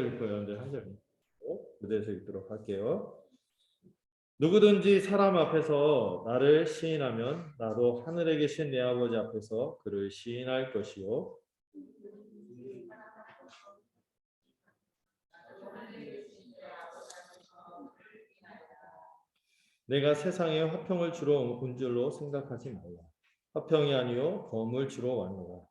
읽고요. 여러분들 한 절 무대에서 읽도록 할게요. 누구든지 사람 앞에서 나를 시인하면 나도 하늘에 계신 내 아버지 앞에서 그를 시인할 것이요. 내가 세상에 화평을 주러 온 줄로 생각하지 말라. 화평이 아니요 검을 주러 왔노라.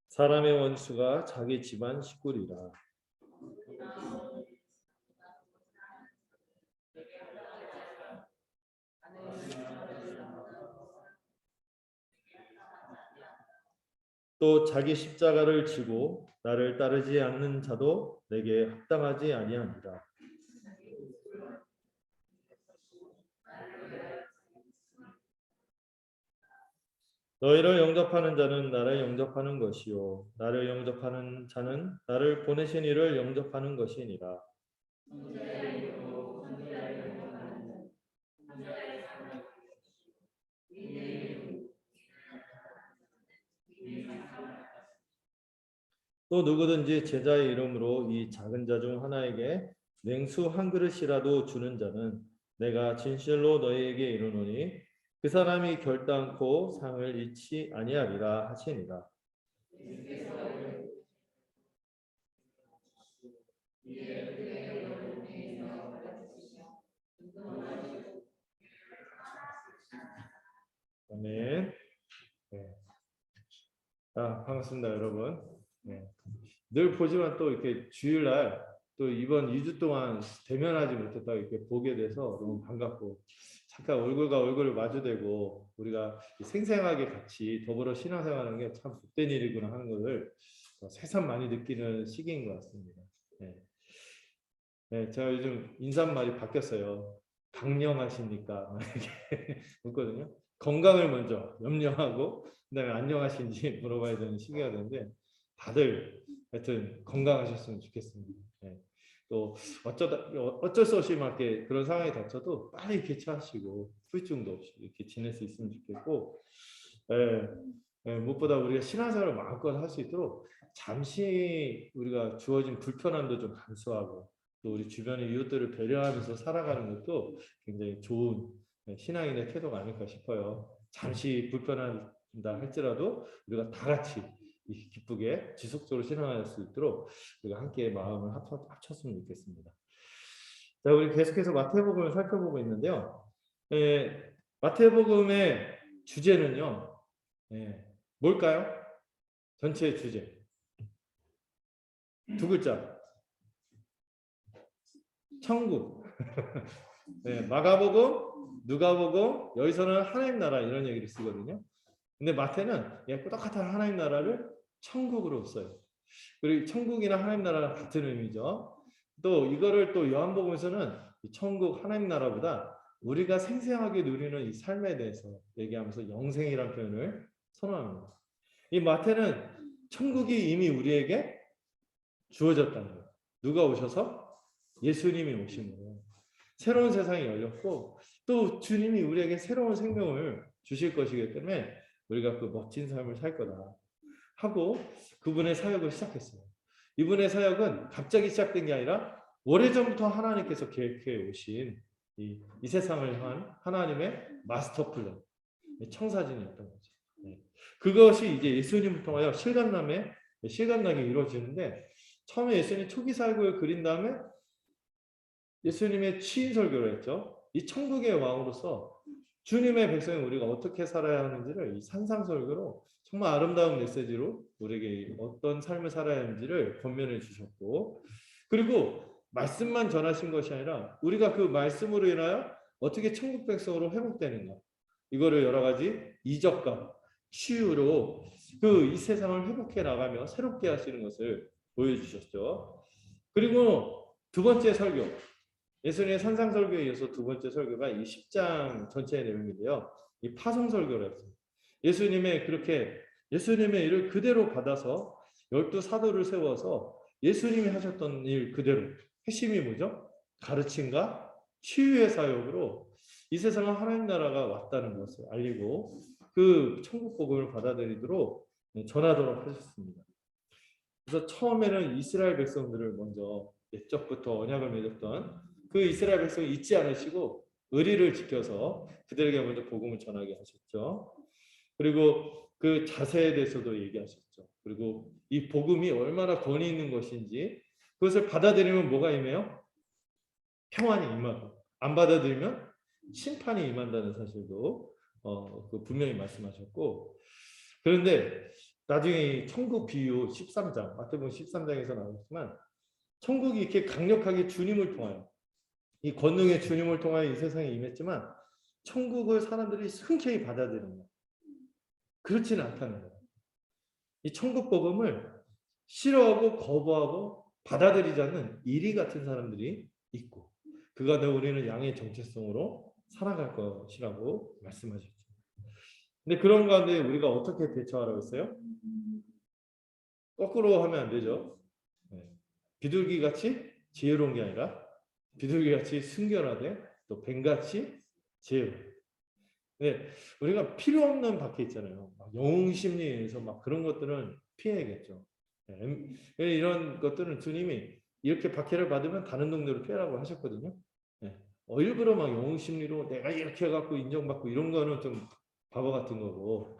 사람의 원수가 자기 집안 식구리라. 또 자기 십자가를 지고 나를 따르지 않는 자도 내게 합당하지 아니하니라. 너희를 영접하는 자는 나를 영접하는 것이요 나를 영접하는 자는 나를 보내신 이를 영접하는 것이니라. 또 누구든지 제자의 이름으로 이 작은 자 중 하나에게 냉수 한 그릇이라도 주는 자는 내가 진실로 너희에게 이르노니 그 사람이 결단코 상을 잃지 아니하리라 하시니라. 아멘. 네. 반갑습니다, 여러분. 네. 늘 보지만 또 이렇게 주일날 또 이번 2주 동안 대면하지 못했다고 이렇게 보게 돼서 너무 반갑고 잠깐 얼굴과 얼굴을 마주대고 우리가 생생하게 같이 더불어 신앙생활하는 게 참 복된 일이구나 하는 것을 새삼 많이 느끼는 시기인 것 같습니다. 네. 네, 제가 요즘 인사말이 바뀌었어요. 강령하십니까? 이렇게 묻거든요. 건강을 먼저 염려하고 그다음에 안녕하신지 물어봐야 되는 시기가 되는데 다들 하여튼 건강하셨으면 좋겠습니다. 네. 또 어쩔 수 없이 막 이렇게 그런 상황이 닥쳐도 빨리 개최하시고 후유증도 없이 이렇게 지낼 수 있으면 좋겠고, 무엇보다 우리가 신앙생활을 마음껏 할 수 있도록 잠시 우리가 주어진 불편함도 좀 감수하고 또 우리 주변의 이웃들을 배려하면서 살아가는 것도 굉장히 좋은 신앙인의 태도가 아닐까 싶어요. 잠시 불편하다 할지라도 우리가 다 같이 기쁘게 지속적으로 신앙할 수 있도록 우리가 함께 마음을 합쳤으면 좋겠습니다. 자, 우리 계속해서 마태복음을 살펴보고 있는데요. 마태복음의 주제는요. 뭘까요? 전체의 주제. 두 글자. 천국. 마가복음, 누가복음, 여기서는 하나님 나라 이런 얘기를 쓰거든요. 근데 마태는 똑같은 하나님 나라를 천국으로 써요. 그리고 천국이나 하나님 나라랑 같은 의미죠. 또 이거를 또 요한복음에서는 천국 하나님 나라보다 우리가 생생하게 누리는 이 삶에 대해서 얘기하면서 영생이라는 표현을 선호합니다. 이 마태는 천국이 이미 우리에게 주어졌다는 거예요. 누가 오셔서? 예수님이 오심으로 새로운 세상이 열렸고 또 주님이 우리에게 새로운 생명을 주실 것이기 때문에 우리가 그 멋진 삶을 살 거다 하고 그분의 사역을 시작했어요. 이분의 사역은 갑자기 시작된 게 아니라 오래전부터 하나님께서 계획해 오신 이 세상을 향한 하나님의 마스터 플랜, 청사진이었던 거죠. 그것이 이제 예수님을 통하여 실감나게 이루어지는데 처음에 예수님 초기 사역을 그린 다음에 예수님의 취임 설교를 했죠. 이 천국의 왕으로서 주님의 백성이 우리가 어떻게 살아야 하는지를 이 산상설교로 정말 아름다운 메시지로 우리에게 어떤 삶을 살아야 하는지를 권면해 주셨고, 그리고 말씀만 전하신 것이 아니라 우리가 그 말씀으로 인하여 어떻게 천국 백성으로 회복되는가, 이거를 여러 가지 이적과 치유로 그 이 세상을 회복해 나가며 새롭게 하시는 것을 보여주셨죠. 그리고 두 번째 설교, 예수님의 산상설교에 이어서 두 번째 설교가 이 10장 전체의 내용인데요. 이 파송설교를 했어요. 예수님의 일을 그대로 받아서 12사도를 세워서 예수님이 하셨던 일 그대로, 핵심이 뭐죠? 가르침과 치유의 사역으로 이 세상은 하나님 나라가 왔다는 것을 알리고 그 천국 복음을 받아들이도록 전하도록 하셨습니다. 그래서 처음에는 이스라엘 백성들을 먼저 옛적부터 언약을 맺었던 그 이스라엘 백성을 잊지 않으시고 의리를 지켜서 그들에게 먼저 복음을 전하게 하셨죠. 그리고 그 자세에 대해서도 얘기하셨죠. 그리고 이 복음이 얼마나 권위 있는 것인지 그것을 받아들이면 뭐가 임해요? 평안이 임하고 안 받아들이면 심판이 임한다는 사실도 그 분명히 말씀하셨고 그런데 나중에 천국 비유 13장 마태복음 13장에서 나왔지만 천국이 이렇게 강력하게 주님을 통하여 이 권능의 주님을 통하여 이 세상에 임했지만 천국을 사람들이 흔쾌히 받아들이는 거예요. 그렇지는 않다는 거예요. 이 천국 복음을 싫어하고 거부하고 받아들이지 않는 이리 같은 사람들이 있고 그가 되 우리는 양의 정체성으로 살아갈 것이라고 말씀하셨죠. 근데 그런 가운데 우리가 어떻게 대처하라고 했어요? 거꾸로 하면 안 되죠. 비둘기 같이 지혜로운 게 아니라 비둘기 같이 순결하되 또 뱀같이 지혜로워. 네, 우리가 필요 없는 밖에 있잖아요. 영웅 심리에서 막 그런 것들은 피해야겠죠. 이런 것들은 주님이 이렇게 박해를 받으면 다른 동네로 피하라고 하셨거든요. 일부러 막 영웅 심리로 내가 이렇게 해갖고 인정받고 이런 거는 좀 바보 같은 거고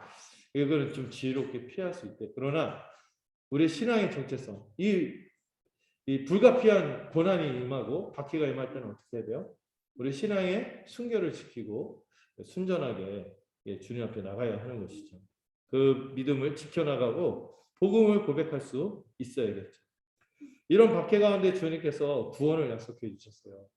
이거는 좀 지혜롭게 피할 수 있대. 그러나 우리 신앙의 정체성, 이 불가피한 고난이 임하고 박해가 임할 때는 어떻게 해야 돼요? 우리 신앙의 순결을 지키고 순전하게 주님 앞에 나가야 하는 것이죠. 그 믿음을 지켜나가고 복음을 고백할 수 있어야겠죠. 이런 박해 가운데 주님께서 구원을 약속해 주셨어요.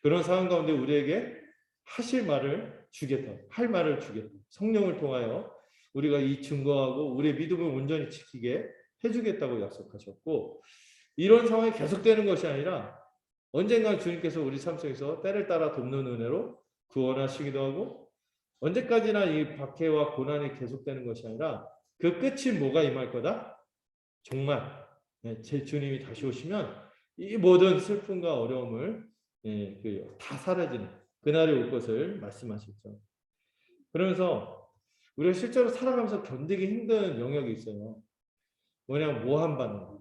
그런 상황 가운데 우리에게 하실 말을 주겠다. 할 말을 주겠다. 성령을 통하여 우리가 이 증거하고 우리의 믿음을 온전히 지키게 해주겠다고 약속하셨고 이런 상황이 계속되는 것이 아니라 언젠가 주님께서 우리 삶 속에서 때를 따라 돕는 은혜로 구원하시기도 하고 언제까지나 이 박해와 고난이 계속되는 것이 아니라 그 끝이 뭐가 임할 거다? 정말 제 주님이 다시 오시면 이 모든 슬픔과 어려움을 다 사라지는 그날이 올 것을 말씀하셨죠. 그러면서 우리가 실제로 살아가면서 견디기 힘든 영역이 있어요. 뭐냐면 모함받는 거,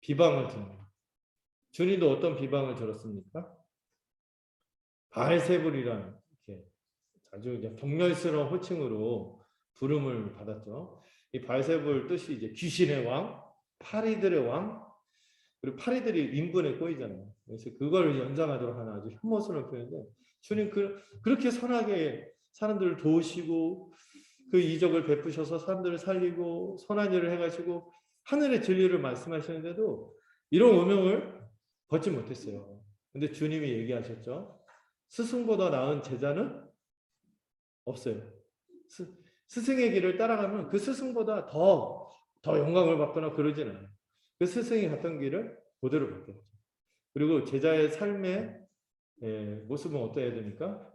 비방을 듣는 거. 주님도 어떤 비방을 들었습니까? 바알세불이라는 이렇게 아주 경멸스러운 호칭으로 부름을 받았죠. 이 바알세불 뜻이 이제 귀신의 왕, 파리들의 왕, 그리고 파리들이 인분에 꼬이잖아요. 그래서 그걸 연장하도록 하는 아주 혐오스러운 표현인데 주님 그렇게 선하게 사람들을 도우시고 그 이적을 베푸셔서 사람들을 살리고 선한 일을 해가시고 하늘의 진리를 말씀하시는데도 이런 오명을 벗지 못했어요. 근데 주님이 얘기하셨죠. 스승보다 나은 제자는 없어요. 스승의 길을 따라가면 그 스승보다 더 영광을 받거나 그러진 않아요. 그 스승이 갔던 길을 그대로 받게 되죠. 그리고 제자의 삶의 모습은 어떠해야 됩니까?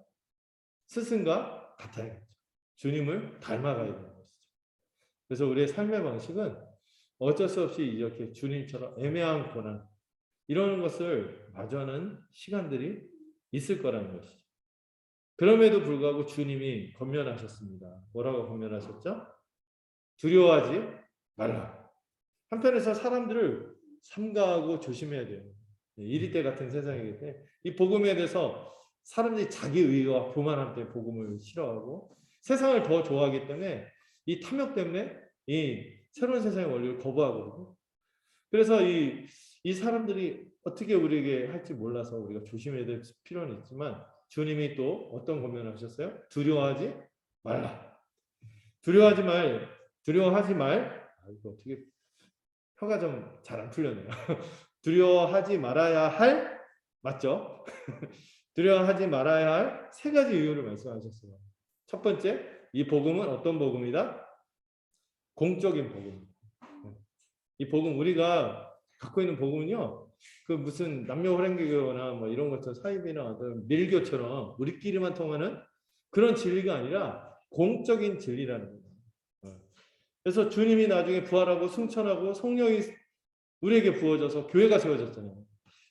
스승과 같아야겠죠. 주님을 닮아가야 되는 것이죠. 그래서 우리의 삶의 방식은 어쩔 수 없이 이렇게 주님처럼 애매한 고난 이런 것을 마주하는 시간들이 있을 거라는 것이죠. 그럼에도 불구하고 주님이 권면하셨습니다. 뭐라고 권면하셨죠? 두려워하지 말라. 한편에서 사람들을 삼가하고 조심해야 돼요. 이리때 같은 세상이기 때문에 이 복음에 대해서 사람들이 자기 의와 교만함 때문에 복음을 싫어하고 세상을 더 좋아하기 때문에 이 탐욕 때문에 이 새로운 세상의 원리를 거부하거든요. 그래서 이 사람들이 어떻게 우리에게 할지 몰라서 우리가 조심해야 될 필요는 있지만 주님이 또 어떤 권면을 하셨어요? 두려워하지 말라. 두려워하지 말. 이거 어떻게 혀가 좀 잘 안 풀렸네요. 두려워하지 말아야 할 맞죠? 두려워하지 말아야 할 세 가지 이유를 말씀하셨어요. 첫 번째, 이 복음은 어떤 복음이다? 공적인 복음. 이 복음 우리가 갖고 있는 복음은요. 그 무슨 남녀호랭교나 뭐 이런 것처럼 사이비나 어떤 밀교처럼 우리끼리만 통하는 그런 진리가 아니라 공적인 진리라는 거예요. 그래서 주님이 나중에 부활하고 승천하고 성령이 우리에게 부어져서 교회가 세워졌잖아요.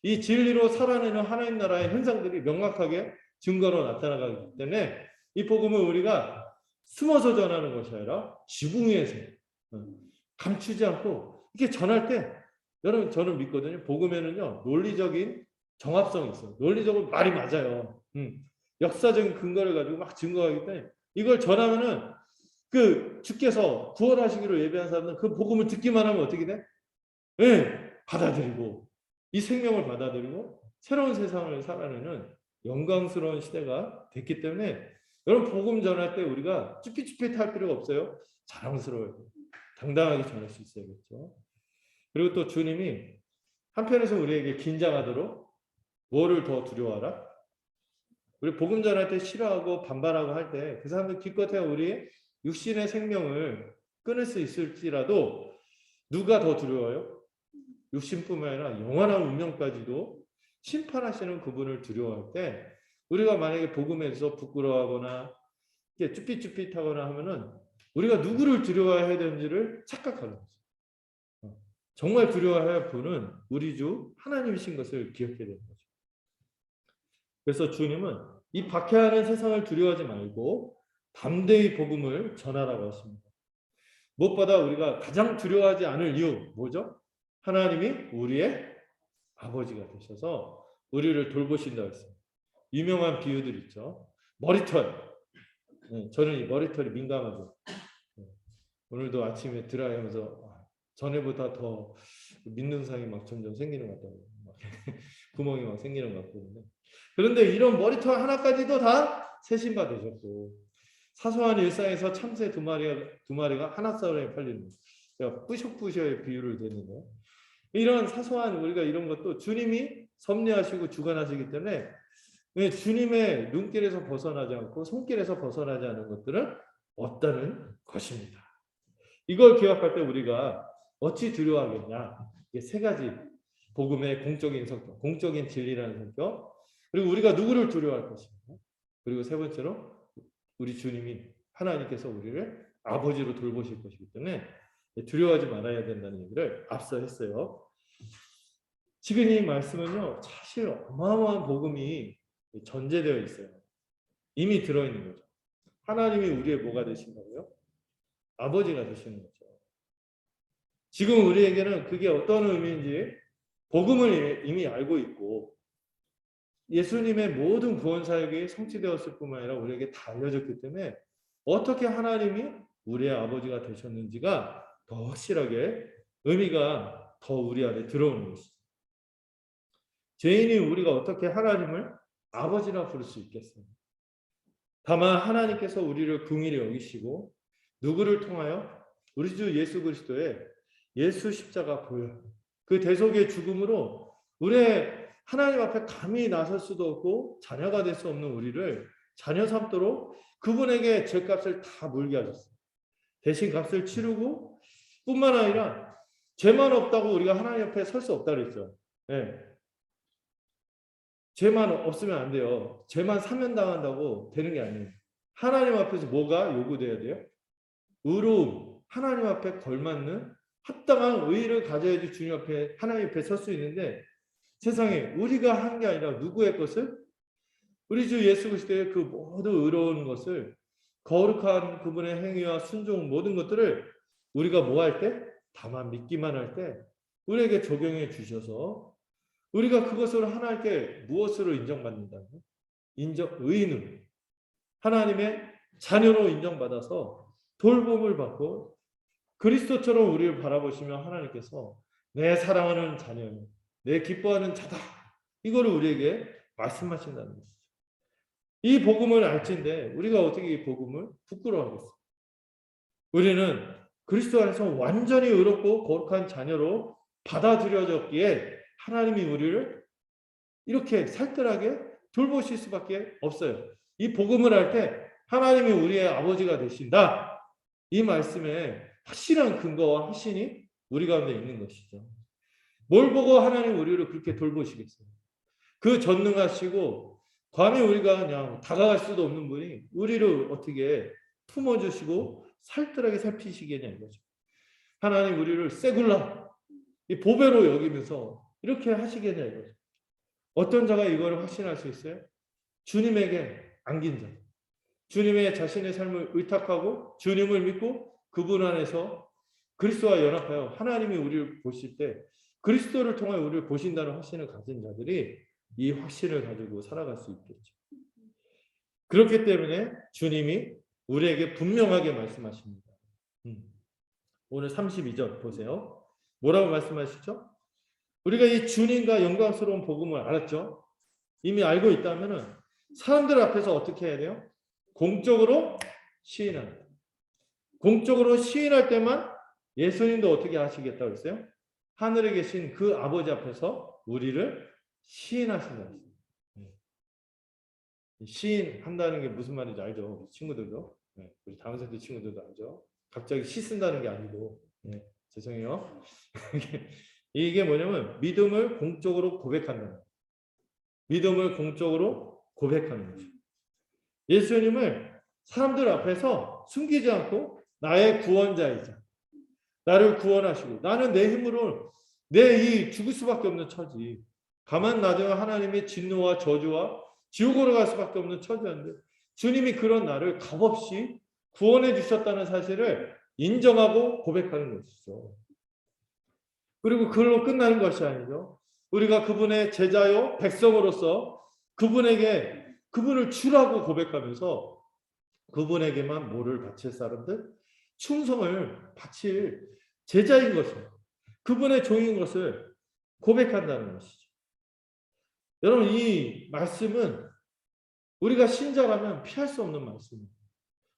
이 진리로 살아내는 하나님 나라의 현상들이 명확하게 증거로 나타나기 때문에 이 복음은 우리가 숨어서 전하는 것이 아니라 지붕 위에서 감추지 않고 이렇게 전할 때 여러분 저는 믿거든요. 복음에는요 논리적인 정합성이 있어요. 논리적으로 말이 맞아요. 역사적인 근거를 가지고 막 증거하기 때문에 이걸 전하면은 그 주께서 구원하시기로 예배한 사람은 그 복음을 듣기만 하면 어떻게 돼? 예, 받아들이고 이 생명을 받아들이고 새로운 세상을 살아내는 영광스러운 시대가 됐기 때문에 여러분 복음 전할 때 우리가 쭈삣쭈삣할 필요가 없어요. 자랑스러워요. 당당하게 전할 수 있어야겠죠. 그리고 또 주님이 한편에서 우리에게 긴장하도록 뭐를 더 두려워하라? 우리 복음 전할 때 싫어하고 반발하고 할 때 그 사람들 기껏해야 우리 육신의 생명을 끊을 수 있을지라도 누가 더 두려워요? 육신뿐만 아니라 영원한 운명까지도 심판하시는 그분을 두려워할 때 우리가 만약에 복음에서 부끄러워하거나 쭈삣쭈삣하거나 하면은 우리가 누구를 두려워해야 되는지를 착각하는 거죠. 정말 두려워해야 할 분은 우리 주 하나님이신 것을 기억해야 되는 거죠. 그래서 주님은 이 박해하는 세상을 두려워하지 말고 담대히 복음을 전하라고 하십니다. 무엇보다 우리가 가장 두려워하지 않을 이유 뭐죠? 하나님이 우리의 아버지가 되셔서 우리를 돌보신다고 했습니다. 유명한 비유들 있죠. 머리털. 저는 이 머리털이 민감하죠. 오늘도 아침에 드라이하면서 전에보다 더 민눈상이 막 점점 생기는 것 같다고 구멍이 막 생기는 것 같거든요. 그런데 이런 머리털 하나까지도 다 세신바 되셨고 사소한 일상에서 참새 두 마리가 하나 썰에 팔리는 제가 뿌셔뿌셔의 비유를 드렸는데 이런 사소한 우리가 이런 것도 주님이 섭리하시고 주관하시기 때문에 주님의 눈길에서 벗어나지 않고 손길에서 벗어나지 않은 것들은 없다는 것입니다. 이걸 기억할 때 우리가 어찌 두려워하겠냐? 이게 세 가지 복음의 공적인 성격, 공적인 진리라는 성격, 그리고 우리가 누구를 두려워할 것인가? 그리고 세 번째로 우리 주님이 하나님께서 우리를 아버지로 돌보실 것이기 때문에 두려워하지 말아야 된다는 얘기를 앞서 했어요. 지금 이 말씀은요, 사실 어마어마한 복음이 전제되어 있어요. 이미 들어있는 거죠. 하나님이 우리의 뭐가 되신다고요? 아버지가 되시는 거죠. 지금 우리에게는 그게 어떤 의미인지 복음을 이미 알고 있고 예수님의 모든 구원 사역이 성취되었을 뿐만 아니라 우리에게 다 알려졌기 때문에 어떻게 하나님이 우리의 아버지가 되셨는지가 더 확실하게 의미가 더 우리 안에 들어오는 것이죠. 죄인이 우리가 어떻게 하나님을 아버지라 부를 수 있겠어요? 다만 하나님께서 우리를 긍휼히 여기시고 누구를 통하여? 우리 주 예수 그리스도의 예수 십자가 보혈 그 대속의 죽음으로 우리의 하나님 앞에 감히 나설 수도 없고 자녀가 될 수 없는 우리를 자녀 삼도록 그분에게 죄값을 다 물게 하셨어요. 대신 값을 치르고 뿐만 아니라 죄만 없다고 우리가 하나님 앞에 설 수 없다고 그랬죠. 네. 죄만 없으면 안 돼요. 죄만 사면당한다고 되는 게 아니에요. 하나님 앞에서 뭐가 요구돼야 돼요? 의로움, 하나님 앞에 걸맞는 합당한 의의를 가져야지 주님 앞에 하나님 앞에 설 수 있는데 세상에 우리가 한 게 아니라 누구의 것을? 우리 주 예수 그리스도의 그 모든 의로운 것을 거룩한 그분의 행위와 순종 모든 것들을 우리가 뭐 할 때? 다만 믿기만 할 때 우리에게 적용해 주셔서 우리가 그것을 하나님께 무엇으로 인정받는다고요? 의인으로 하나님의 자녀로 인정받아서 돌봄을 받고 그리스도처럼 우리를 바라보시며 하나님께서 내 사랑하는 자녀요, 내 기뻐하는 자다. 이거를 우리에게 말씀하신다는 것이죠. 이 복음을 알지인데 우리가 어떻게 이 복음을 부끄러워하겠어요? 우리는 그리스도 안에서 완전히 의롭고 거룩한 자녀로 받아들여졌기에 하나님이 우리를 이렇게 살뜰하게 돌보실 수밖에 없어요. 이 복음을 할 때 하나님이 우리의 아버지가 되신다. 이 말씀에 확실한 근거와 확신이 우리 가운데 있는 것이죠. 뭘 보고 하나님 우리를 그렇게 돌보시겠어요? 그 전능하시고 감히 우리가 그냥 다가갈 수도 없는 분이 우리를 어떻게 품어주시고 살뜰하게 살피시겠냐 이거죠. 하나님 우리를 세굴라 이 보배로 여기면서 이렇게 하시겠냐 이거죠. 어떤 자가 이걸 확신할 수 있어요? 주님에게 안긴 자, 주님의 자신의 삶을 의탁하고 주님을 믿고 그분 안에서 그리스도와 연합하여 하나님이 우리를 보실 때 그리스도를 통해 우리를 보신다는 확신을 가진 자들이 이 확신을 가지고 살아갈 수 있겠죠. 그렇기 때문에 주님이 우리에게 분명하게 말씀하십니다. 오늘 32절 보세요. 뭐라고 말씀하시죠? 우리가 이 주님과 영광스러운 복음을 알았죠? 이미 알고 있다면 사람들 앞에서 어떻게 해야 돼요? 공적으로 시인한다. 공적으로 시인할 때만 예수님도 어떻게 하시겠다고 했어요? 하늘에 계신 그 아버지 앞에서 우리를 시인하신다. 시인한다는 게 무슨 말인지 알죠? 우리 친구들도. 우리 다음 세대 친구들도 알죠? 갑자기 시 쓴다는 게 아니고. 죄송해요. 이게 뭐냐면 믿음을 공적으로 고백한다는 거예요. 믿음을 공적으로 고백하는 거죠. 예수님을 사람들 앞에서 숨기지 않고 나의 구원자이자 나를 구원하시고 나는 내 힘으로 내 이 죽을 수밖에 없는 처지 가만 놔두면 하나님의 진노와 저주와 지옥으로 갈 수밖에 없는 처지였는데 주님이 그런 나를 값없이 구원해 주셨다는 사실을 인정하고 고백하는 것이죠. 그리고 그걸로 끝나는 것이 아니죠. 우리가 그분의 제자요 백성으로서 그분을 주라고 고백하면서 그분에게만 뭐를 바칠 사람들? 충성을 바칠 제자인 것을 그분의 종인 것을 고백한다는 것이죠. 여러분 이 말씀은 우리가 신자라면 피할 수 없는 말씀입니다.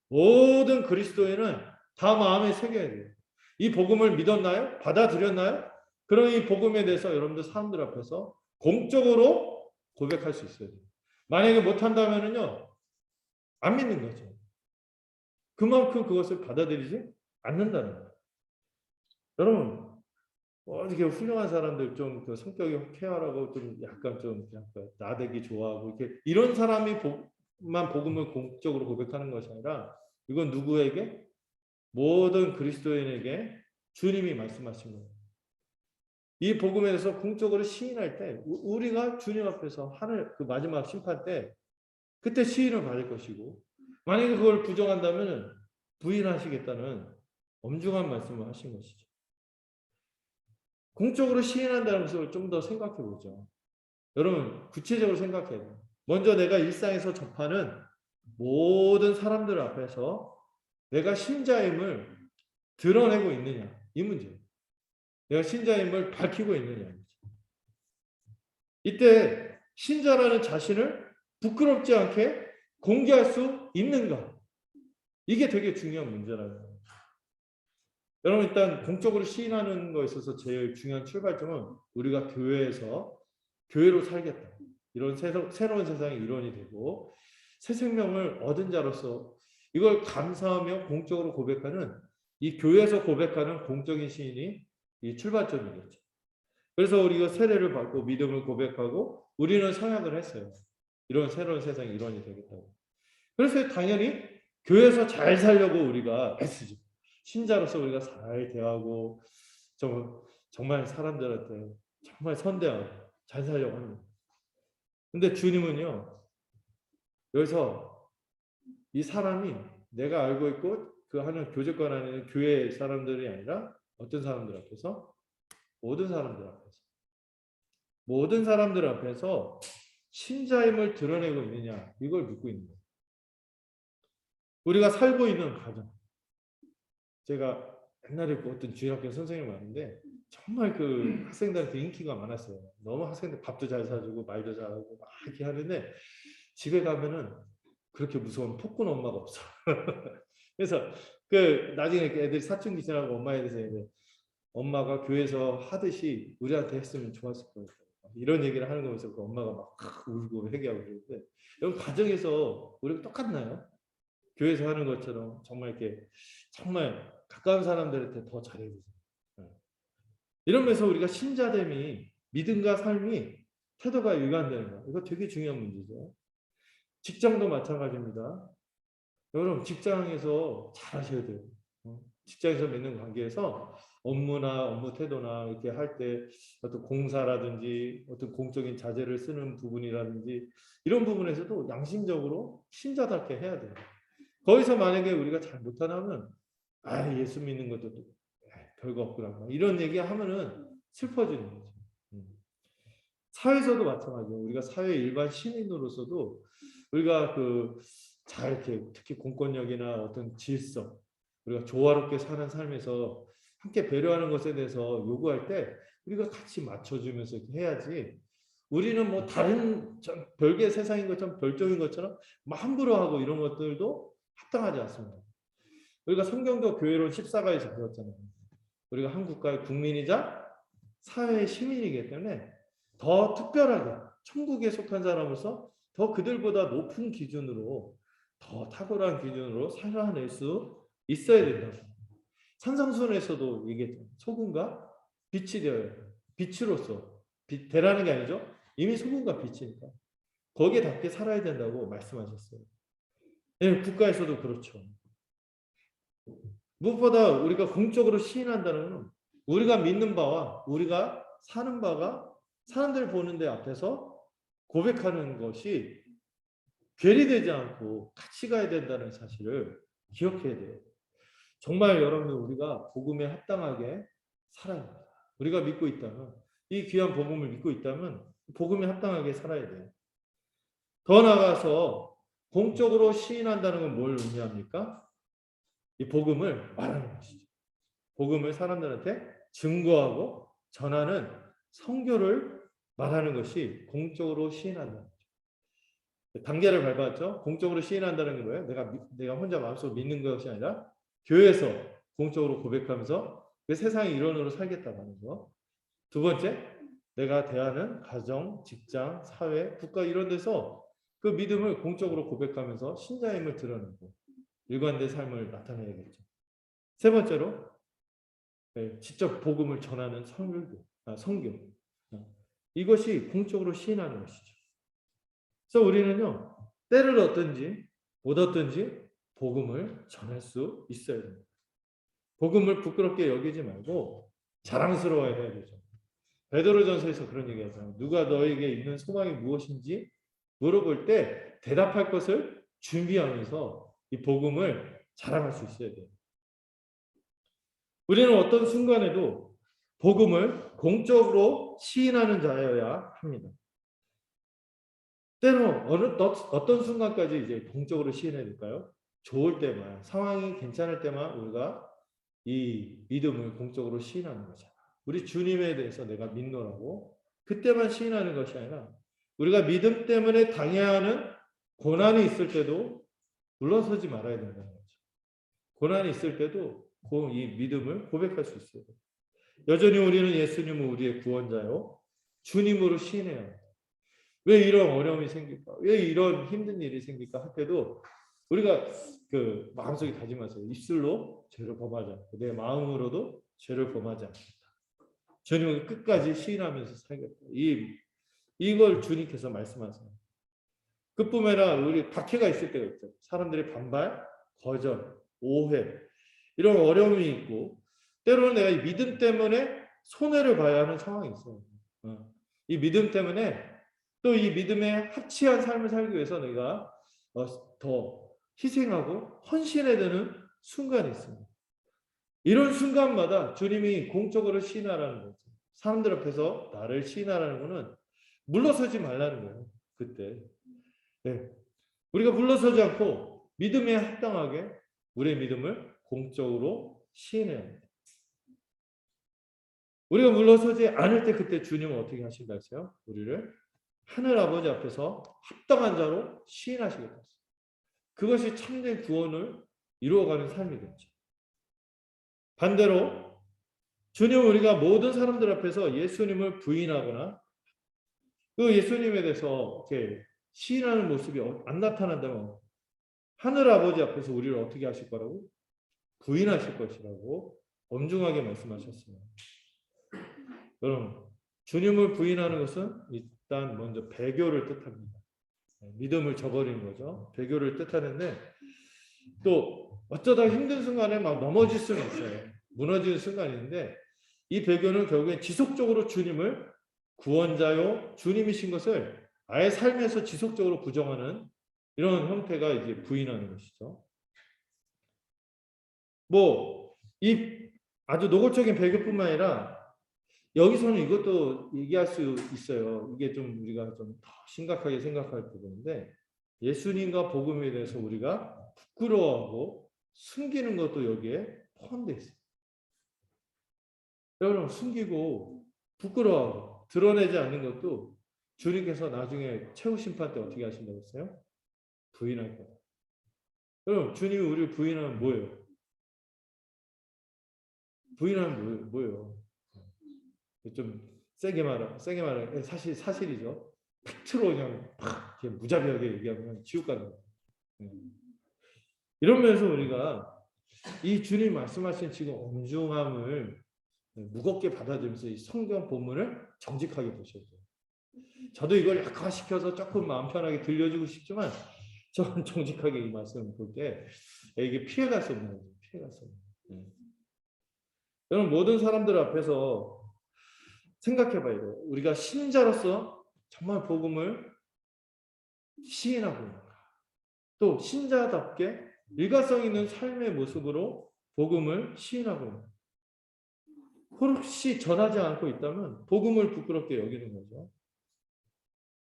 모든 그리스도인은 다 마음에 새겨야 돼요. 이 복음을 믿었나요? 받아들였나요? 그럼 이 복음에 대해서 여러분들 사람들 앞에서 공적으로 고백할 수 있어야 돼요. 만약에 못한다면요 안 믿는 거죠. 그만큼 그것을 받아들이지 않는다는 거예요. 여러분 이렇게 훌륭한 사람들 좀 그 성격이 쾌활하고 좀 약간 좀 나대기 좋아하고 이렇게 이런 사람만 복음을 공적으로 고백하는 것이 아니라 이건 누구에게? 모든 그리스도인에게 주님이 말씀하신 거예요. 이 복음에 대해서 공적으로 시인할 때 우리가 주님 앞에서 하늘 그 마지막 심판 때 그때 시인을 받을 것이고 만약에 그걸 부정한다면 부인하시겠다는 엄중한 말씀을 하신 것이죠. 공적으로 시인한다는 것을 좀 더 생각해 보죠. 여러분 구체적으로 생각해야 돼요. 먼저 내가 일상에서 접하는 모든 사람들 앞에서 내가 신자임을 드러내고 있느냐 이 문제예요. 내가 신자임을 밝히고 있느냐. 이때 신자라는 자신을 부끄럽지 않게 공개할 수 있는가? 이게 되게 중요한 문제라요. 여러분 일단 공적으로 시인하는 거에 있어서 제일 중요한 출발점은 우리가 교회로 살겠다. 이런 새로운 세상의 일원이 되고 새 생명을 얻은 자로서 이걸 감사하며 공적으로 고백하는 이 교회에서 고백하는 공적인 시인이 이 출발점이겠죠. 그래서 우리가 세례를 받고 믿음을 고백하고 우리는 서약을 했어요. 이런 새로운 세상의 일원이 되겠다고. 그래서 당연히 교회에서 잘 살려고 우리가 애쓰죠. 신자로서 우리가 잘 대하고 정말 사람들한테 정말 선대하고 잘 살려고 합니다. 근데 주님은요. 여기서 이 사람이 내가 알고 있고 그 하는 교제권 안에 있는 교회 사람들이 아니라 어떤 사람들 앞에서 모든 사람들 앞에서 신자임을 드러내고 있느냐 이걸 묻고 있는 거예요. 우리가 살고 있는 가정 제가 옛날에 어떤 주일학교 선생님 왔는데 정말 그 학생들한테 인기가 많았어요. 너무 학생들 밥도 잘 사주고 말도 잘하고 막 이렇게 하는데 집에 가면은 그렇게 무서운 폭군 엄마가 없어. 그래서 그 나중에 애들이 사춘기 지나고 엄마에 대해서 이제 엄마가 교회에서 하듯이 우리한테 했으면 좋았을 거예요. 이런 얘기를 하는 거 보면서 그 엄마가 막 울고 회개하고 그러는데 여러분 가정에서 우리가 똑같나요? 교회에서 하는 것처럼 정말 이렇게 정말 가까운 사람들한테 더 잘해주세요. 이러면서 우리가 신자됨이 믿음과 삶이 태도가 일관되는 거 이거 되게 중요한 문제죠. 직장도 마찬가지입니다. 여러분 직장에서 잘하셔야 돼요. 직장에서 맺는 관계에서 업무나 업무 태도나 이렇게 할 때 어떤 공사라든지 어떤 공적인 자재를 쓰는 부분이라든지 이런 부분에서도 양심적으로 신자답게 해야 돼요. 거기서 만약에 우리가 잘 못하면 예수 믿는 것도 별거 없구나 이런 얘기 하면은 슬퍼지는 거죠. 사회에서도 마찬가지예요. 우리가 사회 일반 시민으로서도 우리가 잘 이렇게 특히 공권력이나 어떤 질서 우리가 조화롭게 사는 삶에서 함께 배려하는 것에 대해서 요구할 때 우리가 같이 맞춰주면서 이렇게 해야지. 우리는 뭐 다른 별개 세상인 것처럼 별종인 것처럼 함부로 하고 이런 것들도 합당하지 않습니다. 우리가 성경도 교회론 14가에서 배웠잖아요. 우리가 한 국가의 국민이자 사회의 시민이기 때문에 더 특별하게 천국에 속한 사람으로서 더 그들보다 높은 기준으로 더 탁월한 기준으로 살아낼 수 있어야 된다고. 산상수훈에서도 얘기했죠. 소금과 빛이 되어야 해요. 빛으로서 되라는 게 아니죠. 이미 소금과 빛이니까 거기에 닿게 살아야 된다고 말씀하셨어요. 네, 국가에서도 그렇죠. 무엇보다 우리가 공적으로 시인한다는 것은 우리가 믿는 바와 우리가 사는 바가 사람들 보는 데 앞에서 고백하는 것이 괴리되지 않고 같이 가야 된다는 사실을 기억해야 돼요. 정말 여러분들 우리가 복음에 합당하게 살아야 합니다. 우리가 믿고 있다면 이 귀한 복음을 믿고 있다면 복음에 합당하게 살아야 돼요. 더 나아가서 공적으로 시인한다는 건 뭘 의미합니까? 이 복음을 말하는 것이죠. 복음을 사람들한테 증거하고 전하는 선교를 말하는 것이 공적으로 시인한다는 거죠. 단계를 밟았죠. 공적으로 시인한다는 게 뭐예요? 내가 혼자 마음속으로 믿는 것이 아니라 교회에서 공적으로 고백하면서 그 세상의 일원으로 살겠다고 하는 거. 두 번째, 내가 대하는 가정, 직장, 사회, 국가 이런 데서 그 믿음을 공적으로 고백하면서 신자임을 드러내고 일관된 삶을 나타내야겠죠. 세 번째로 직접 복음을 전하는 선교. 이것이 공적으로 시인하는 것이죠. 그래서 우리는요. 때를 얻든지 못 얻든지 복음을 전할 수 있어야 됩니다. 복음을 부끄럽게 여기지 말고 자랑스러워해야 되죠. 베드로전서에서 그런 얘기하잖아요. 누가 너에게 있는 소망이 무엇인지 물어볼 때 대답할 것을 준비하면서 이 복음을 자랑할 수 있어야 돼요. 우리는 어떤 순간에도 복음을 공적으로 시인하는 자여야 합니다. 때로 어떤 순간까지 이제 공적으로 시인해야 될까요? 좋을 때만, 상황이 괜찮을 때만 우리가 이 믿음을 공적으로 시인하는 거잖아. 우리 주님에 대해서 내가 믿노라고 그때만 시인하는 것이 아니라 우리가 믿음 때문에 당해야 하는 고난이 있을 때도 물러서지 말아야 된다는 거죠. 고난이 있을 때도 이 믿음을 고백할 수 있어요. 여전히 우리는 예수님은 우리의 구원자요. 주님으로 시인해야 합니다. 왜 이런 어려움이 생길까? 왜 이런 힘든 일이 생길까? 할 때도 우리가 마음속에 다짐하세요. 입술로 죄를 범하지 않고 내 마음으로도 죄를 범하지 않겠다. 주님을 끝까지 시인하면서 살겠다. 이걸 주님께서 말씀하세요. 그뿐만 아니라 우리 박해가 있을 때가 있죠. 사람들의 반발, 거절, 오해 이런 어려움이 있고 때로는 내가 이 믿음 때문에 손해를 봐야 하는 상황이 있어요. 이 믿음 때문에 또 이 믿음에 합치한 삶을 살기 위해서 내가 더 희생하고 헌신해야 되는 순간이 있습니다. 이런 순간마다 주님이 공적으로 시인하라는 거죠. 사람들 앞에서 나를 시인하라는 것은 물러서지 말라는 거예요. 그때 우리가 물러서지 않고 믿음에 합당하게 우리의 믿음을 공적으로 시인해야 합니다. 우리가 물러서지 않을 때 그때 주님은 어떻게 하신다 했어요? 우리를 하늘 아버지 앞에서 합당한 자로 시인하시겠다. 그것이 참된 구원을 이루어가는 삶이겠죠. 반대로 주님 우리가 모든 사람들 앞에서 예수님을 부인하거나 그 예수님에 대해서 이렇게 시인하는 모습이 안 나타난다면 하늘 아버지 앞에서 우리를 어떻게 하실 거라고? 부인하실 것이라고 엄중하게 말씀하셨어요. 여러분, 주님을 부인하는 것은 일단 먼저 배교를 뜻합니다. 믿음을 저버리는 거죠. 배교를 뜻하는데 또 어쩌다 힘든 순간에 막 넘어질 수는 있어요. 무너지는 순간이 있는데 이 배교는 결국엔 지속적으로 주님을 구원자요 주님이신 것을 아예 삶에서 지속적으로 부정하는 이런 형태가 이제 부인하는 것이죠. 뭐 이 아주 노골적인 배교뿐만 아니라 여기서는 이것도 얘기할 수 있어요. 이게 좀 우리가 좀 더 심각하게 생각할 부분인데 예수님과 복음에 대해서 우리가 부끄러워하고 숨기는 것도 여기에 포함되어 있어요. 여러분 숨기고 부끄러워하고 드러내지 않는 것도 주님께서 나중에 최후 심판 때 어떻게 하신다고 했어요? 부인할 거다. 여러분 주님이 우리를 부인하면 뭐예요? 부인하면 뭐예요? 좀 세게 말해 사실이죠. 팩트로 그냥 팍 무자비하게 얘기하면 지옥 가는 거예요. 이런 면에서 우리가 이 주님 말씀하신 지금 엄중함을 무겁게 받아들이면서 이 성경 본문을 정직하게 보셔야 돼요. 저도 이걸 약화시켜서 조금 마음 편하게 들려주고 싶지만 저는 정직하게 이 말씀을 볼 때 이게 피해갈 수 없는 거죠. 피해갈 수 없는 거예요. 여러분 모든 사람들 앞에서 생각해봐야 돼요. 우리가 신자로서 정말 복음을 시인하고 있는가. 또 신자답게 일관성 있는 삶의 모습으로 복음을 시인하고 있는가. 혹시 전하지 않고 있다면 복음을 부끄럽게 여기는 거죠.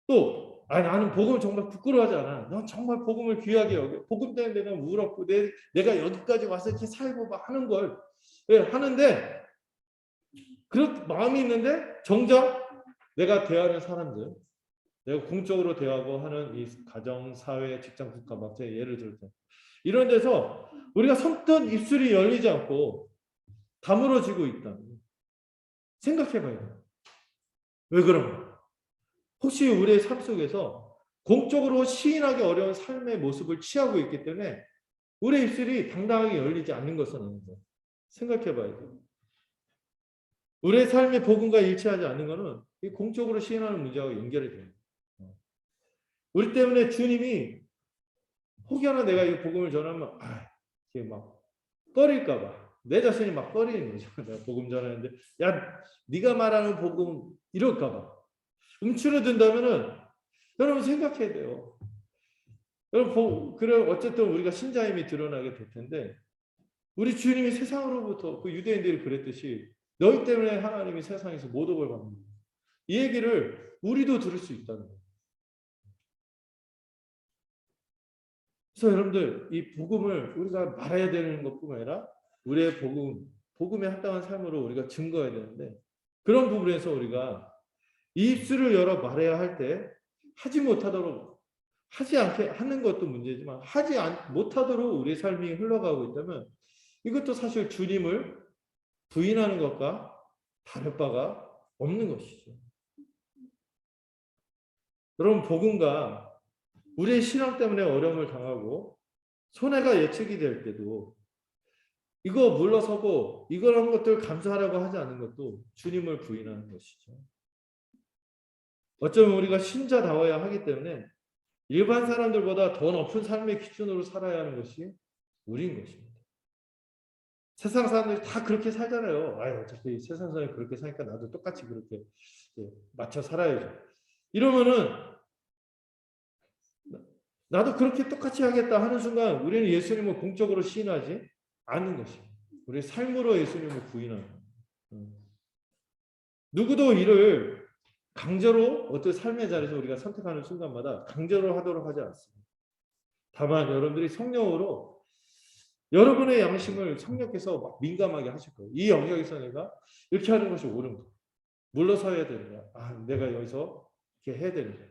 또 나는 복음을 정말 부끄러워하지 않아. 난 정말 복음을 귀하게 여겨. 복음 때문에 내가 울었고 내가 여기까지 와서 이렇게 살고 막 하는 걸 하는데 그런 마음이 있는데 정작 내가 대하는 사람들 내가 공적으로 대하고 하는 이 가정, 사회, 직장, 국가 막 제가 예를 들 때 이런 데서 우리가 선뜻 입술이 열리지 않고 다물어지고 있다. 생각해봐야 돼요. 왜 그런가? 혹시 우리의 삶 속에서 공적으로 시인하기 어려운 삶의 모습을 취하고 있기 때문에 우리의 입술이 당당하게 열리지 않는 것은 아닌가? 생각해봐야 돼요. 우리의 삶의 복음과 일치하지 않는 것은 이 공적으로 시인하는 문제와 연결이 돼요. 우리 때문에 주님이 혹여나 내가 이 복음을 전하면 이게 막 꺼릴까봐 내 자신이 막 꺼리는 거죠. 내가 복음 전하는데 야 네가 말하는 복음 이럴까봐 움츠러든다면은 여러분 생각해야 돼요. 여러분 그래 어쨌든 우리가 신자임이 드러나게 될 텐데 우리 주님이 세상으로부터 그 유대인들이 그랬듯이 너희 때문에 하나님이 세상에서 모독을 받는 거예요. 이 얘기를 우리도 들을 수 있다는 거예요. 그래서 여러분들 이 복음을 우리가 말해야 되는 것뿐만 아니라 우리의 복음에 합당한 삶으로 우리가 증거해야 되는데 그런 부분에서 우리가 입술을 열어 말해야 할 때 하지 못하도록 하지 않게 하는 것도 문제지만 하지 못하도록 우리의 삶이 흘러가고 있다면 이것도 사실 주님을 부인하는 것과 다를 바가 없는 것이죠. 여러분 복음과 우리의 신앙 때문에 어려움을 당하고 손해가 예측이 될 때도 이거 물러서고 이런 것들 감수하라고 하지 않는 것도 주님을 부인하는 것이죠. 어쩌면 우리가 신자다워야 하기 때문에 일반 사람들보다 더 높은 삶의 기준으로 살아야 하는 것이 우리인 것입니다. 세상 사람들이 다 그렇게 살잖아요. 어차피 세상 사람이 그렇게 사니까 나도 똑같이 그렇게 맞춰 살아야죠. 이러면은 나도 그렇게 똑같이 하겠다 하는 순간 우리는 예수님을 공적으로 시인하지 않는 것입니다. 우리의 삶으로 예수님을 부인하는 거예요. 누구도 이를 강제로 어떤 삶의 자리에서 우리가 선택하는 순간마다 강제로 하도록 하지 않습니다. 다만 여러분들이 성령으로 여러분의 양심을 성령께서 막 민감하게 하실 거예요. 이 영역에서 내가 이렇게 하는 것이 옳은 거. 물러서야 되는 거야. 내가 여기서 이렇게 해야 되는 거야.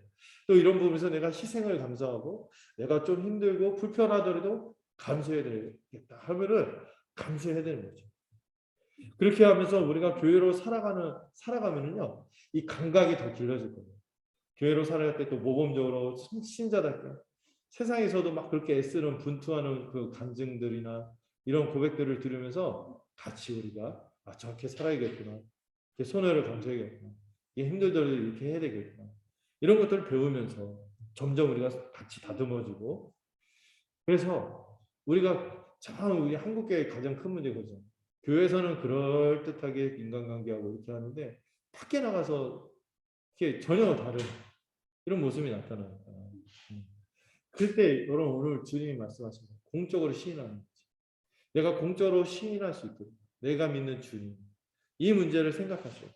또 이런 부분에서 내가 희생을 감수하고 내가 좀 힘들고 불편하더라도 감수해야 되겠다 하면은 감수해야 되는 거죠. 그렇게 하면서 우리가 교회로 살아가면은요, 이 감각이 더 길러질 거예요. 교회로 살아갈 때 또 모범적으로 신자답게 세상에서도 막 그렇게 애쓰는 분투하는 그 간증들이나 이런 고백들을 들으면서 같이 우리가 저렇게 살아야겠구나, 이렇게 손해를 감수해야겠구나, 이게 힘들더라도 이렇게 해야 되겠구나, 이런 것들을 배우면서 점점 우리가 같이 다듬어지고 그래서 우리가 참 우리 한국교회의 가장 큰 문제거든요. 교회에서는 그럴듯하게 인간관계하고 이렇게 하는데 밖에 나가서 이렇게 전혀 다른 이런 모습이 나타나요. 그때 여러분 오늘 주님이 말씀하신 거 공적으로 시인하는 거지. 내가 공적으로 시인할 수 있거든. 내가 믿는 주님. 이 문제를 생각하셔.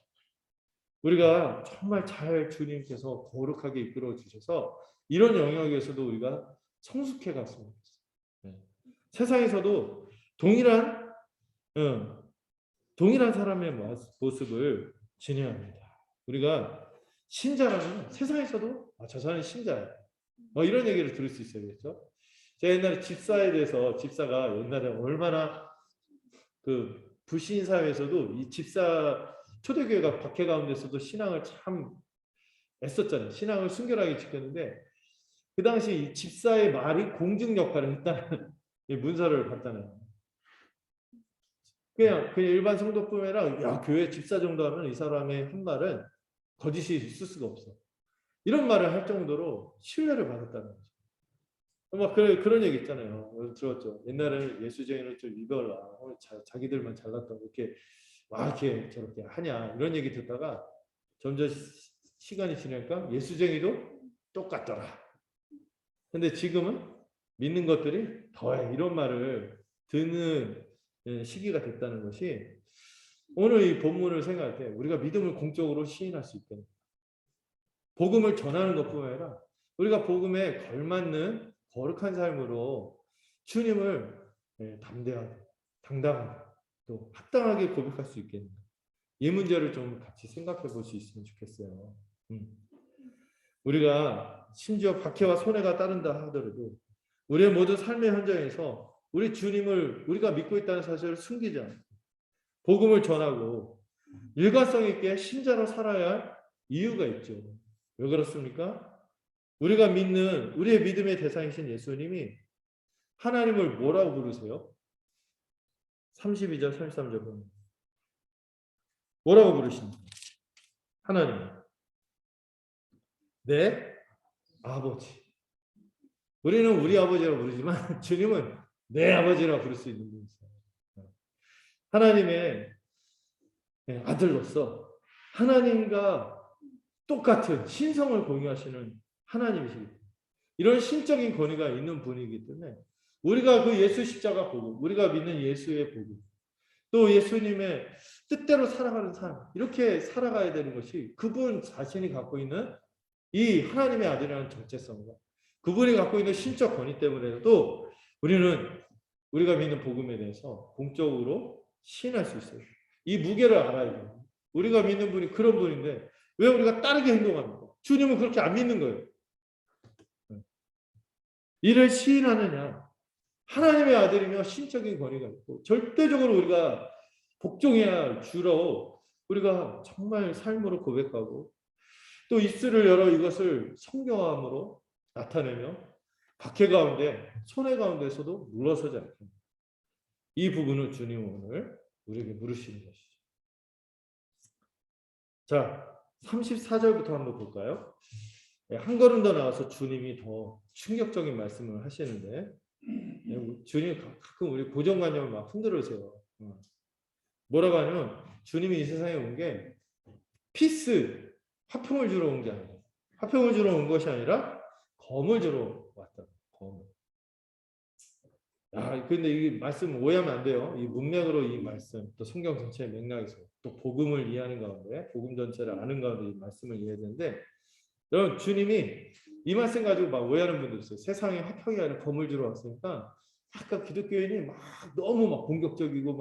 우리가 정말 잘 주님께서 거룩하게 이끌어 주셔서 이런 영역에서도 우리가 성숙해 갔으면 좋겠어요. 네. 세상에서도 동일한 동일한 사람의 모습을 지녀야 합니다. 우리가 신자라면 세상에서도 저 사람이 신자야. 이런 얘기를 들을 수 있어요. 그렇죠? 제가 옛날에 집사에 대해서 집사가 옛날에 얼마나 그 불신 사회에서도 이 집사 초대교회가 박해 가운데서도 신앙을 참 애썼잖아요. 신앙을 순결하게 지켰는데 그 당시 이 집사의 말이 공중 역할을 했다는 문서를 봤잖아요. 그냥 일반 성도뿐만 아니라 야 교회 집사 정도 하면 이 사람의 한 말은 거짓이 있을 수가 없어. 이런 말을 할 정도로 신뢰를 받았다는 거죠. 막 그런 얘기 있잖아요. 들었죠. 옛날에는 예수쟁이는 좀 이별라 자기들만 잘났다고 이렇게 막 이렇게 저렇게 하냐 이런 얘기 듣다가 점점 시간이 지나니까 예수쟁이도 똑같더라. 근데 지금은 믿는 것들이 더해 이런 말을 듣는 시기가 됐다는 것이 오늘 이 본문을 생각할 때 우리가 믿음을 공적으로 시인할 수 있게 복음을 전하는 것뿐만 아니라 우리가 복음에 걸맞는 거룩한 삶으로 주님을 담대하게 당당하게 또 합당하게 고백할 수 있겠는 이 문제를 좀 같이 생각해 볼 수 있으면 좋겠어요. 우리가 심지어 박해와 손해가 따른다 하더라도 우리의 모든 삶의 현장에서 우리 주님을 우리가 믿고 있다는 사실을 숨기지 않고 복음을 전하고 일관성 있게 신자로 살아야 할 이유가 있죠. 왜 그렇습니까? 우리가 믿는 우리의 믿음의 대상이신 예수님이 하나님을 뭐라고 부르세요? 32절 33절 보면 뭐라고 부르십니까? 하나님 내 아버지. 우리는 우리 아버지라고 부르지만 주님은 내 아버지라고 부를 수 있는 분이세요. 하나님의 아들로서 하나님과 똑같은 신성을 공유하시는 하나님이시기 때문에 이런 신적인 권위가 있는 분이기 때문에 우리가 그 예수 십자가 복음, 우리가 믿는 예수의 복음, 또 예수님의 뜻대로 살아가는 삶 이렇게 살아가야 되는 것이 그분 자신이 갖고 있는 이 하나님의 아들이라는 정체성과 그분이 갖고 있는 신적 권위 때문에도 우리는 우리가 믿는 복음에 대해서 공적으로 시인할 수 있어요. 이 무게를 알아야 돼요. 우리가 믿는 분이 그런 분인데 왜 우리가 다르게 행동합니까? 주님은 그렇게 안 믿는 거예요. 이를 시인하느냐? 하나님의 아들이며 신적인 권위가 있고 절대적으로 우리가 복종해야 할 주로 우리가 정말 삶으로 고백하고 또 입술을 열어 이것을 성경함으로 나타내며 박해 가운데 손해 가운데서도 물러서지 않고 이 부분을 주님 오늘 우리에게 물으시는 것이죠. 자, 34절부터 한번 볼까요? 한 걸음 더 나와서 주님이 더 충격적인 말씀을 하시는데 주님 가끔 우리 고정관념을 막 흔들으세요. 뭐라고 하냐면 주님이 이 세상에 온 게 피스, 화평을 주러 온 게 아니라 화평을 주러 온 것이 아니라 검을 주러 왔다. 검. 근데 이 말씀 오해하면 안 돼요. 이 문맥으로 이 말씀, 또 성경 전체의 맥락에서 또 복음을 이해하는 가운데, 복음 전체를 아는 가운데 이 말씀을 이해해야 되는데, 여러분 주님이 이 말씀 가지고 막 오해하는 분들 있어요. 세상에 화평이 아니라 검을 주러 왔으니까 약간 기독교인이 막 너무 막 공격적이고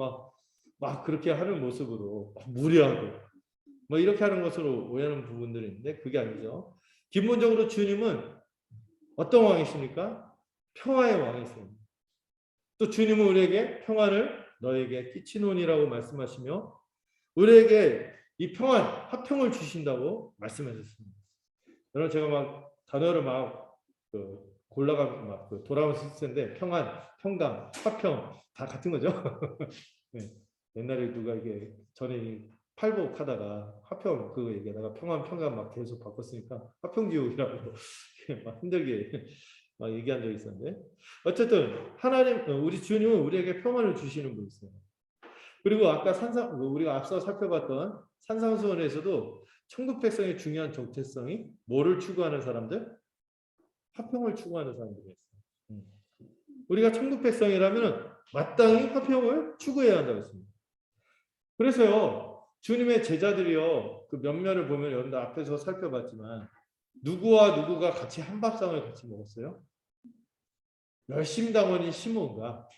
막 그렇게 하는 모습으로 막 무례하고 뭐 이렇게 하는 것으로 오해하는 부분들이 있는데 그게 아니죠. 기본적으로 주님은 어떤 왕이십니까? 평화의 왕이세요. 또 주님은 우리에게 평화를 너에게 끼치노니라고 말씀하시며 우리에게 이 평안, 화평을 주신다고 말씀하셨습니다. 여러분 제가 막 단어를 막 골라가면서 막 돌아오면서 쓸 텐데 평안, 평강, 화평 다 같은 거죠. 네. 옛날에 누가 이게 전에 팔복 하다가 화평 그거 얘기하다가 평안, 평강 막 계속 바꿨으니까 화평지옥이라고 막 힘들게 막 얘기한 적이 있었는데 어쨌든 하나님 우리 주님은 우리에게 평안을 주시는 분이세요. 그리고 아까 우리가 앞서 살펴봤던 산상수훈에서도 천국 백성의 중요한 정체성이 뭐를 추구하는 사람들? 화평을 추구하는 사람들이었어요. 우리가 천국 백성이라면 마땅히 화평을 추구해야 한다고 했습니다. 그래서요 주님의 제자들이요 그 몇몇을 보면 여러분들 앞에서 살펴봤지만 누구와 누구가 같이 한 밥상을 같이 먹었어요? 열심당원인 시몬과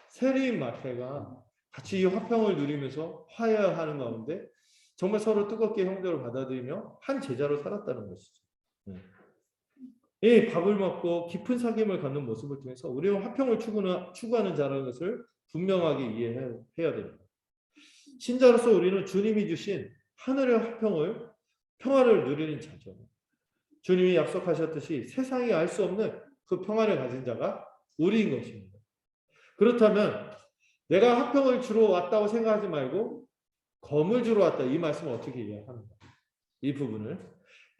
세리인 마태가 같이 이 화평을 누리면서 화해하는 가운데 정말 서로 뜨겁게 형제로 받아들이며 한 제자로 살았다는 것이죠. 이 밥을 먹고 깊은 사귐을 갖는 모습을 통해서 우리는 화평을 추구하는 자라는 것을 분명하게 이해해야 됩니다. 신자로서 우리는 주님이 주신 하늘의 화평을 평화를 누리는 자죠. 주님이 약속하셨듯이 세상이 알 수 없는 그 평화를 가진 자가 우리인 것입니다. 그렇다면 내가 화평을 주러 왔다고 생각하지 말고 검을 주러 왔다. 이 말씀을 어떻게 이해하는가? 이 부분을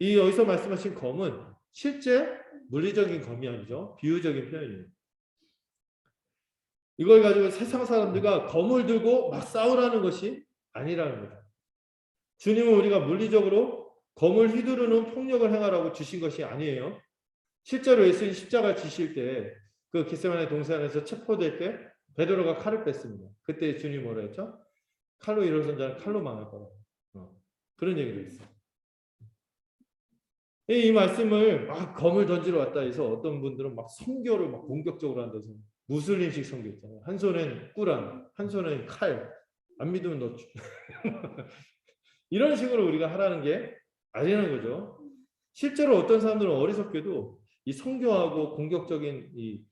여기서 말씀하신 검은 실제 물리적인 검이 아니죠. 비유적인 표현입니다. 이걸 가지고 세상 사람들과 검을 들고 막 싸우라는 것이 아니라는 거죠. 주님은 우리가 물리적으로 검을 휘두르는 폭력을 행하라고 주신 것이 아니에요. 실제로 예수님 십자가 지실 때 그 겟세마네 동산에서 체포될 때 베드로가 칼을 뺐습니다. 그때 주님이 뭐라 했죠? 칼로 일어선 자는 칼로 망할 거라. 그런 얘기도 있어요. 이 말씀을 막 검을 던지러 왔다 해서 어떤 분들은 막 선교를 막 공격적으로 한다서 무슬림식 선교 있잖아요. 한 손엔 꾸란, 한 손엔 칼. 안 믿으면 너 이런 식으로 우리가 하라는 게 아니라는 거죠. 실제로 어떤 사람들은 어리석게도 이 선교하고 공격적인 이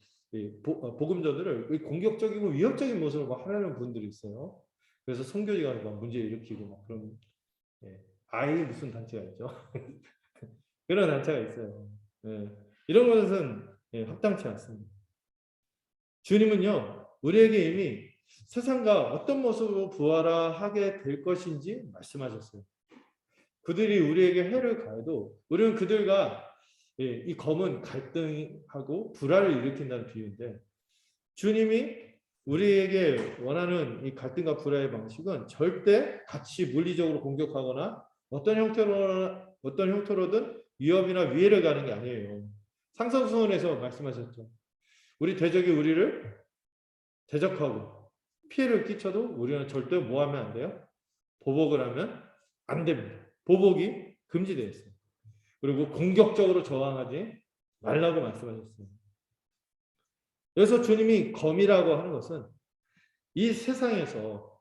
복음전들을 공격적이고 위협적인 모습으로 막 하려는 분들이 있어요. 그래서 선교지가 막 문제 일으키고 막 그런 아이 무슨 단체가 있죠. 그런 단체가 있어요. 이런 것은 합당치 않습니다. 주님은요 우리에게 이미 세상과 어떤 모습으로 부활하게 될 것인지 말씀하셨어요. 그들이 우리에게 해를 가해도 우리는 그들과 이 검은 갈등하고 불화를 일으킨다는 비유인데 주님이 우리에게 원하는 이 갈등과 불화의 방식은 절대 같이 물리적으로 공격하거나 어떤 형태로든 위협이나 위해를 가는 게 아니에요. 상상수훈에서 말씀하셨죠. 우리 대적이 우리를 대적하고 피해를 끼쳐도 우리는 절대 뭐 하면 안 돼요? 보복을 하면 안 됩니다. 보복이 금지되어 있어요. 그리고 공격적으로 저항하지 말라고 말씀하셨어요. 그래서 주님이 검이라고 하는 것은 이 세상에서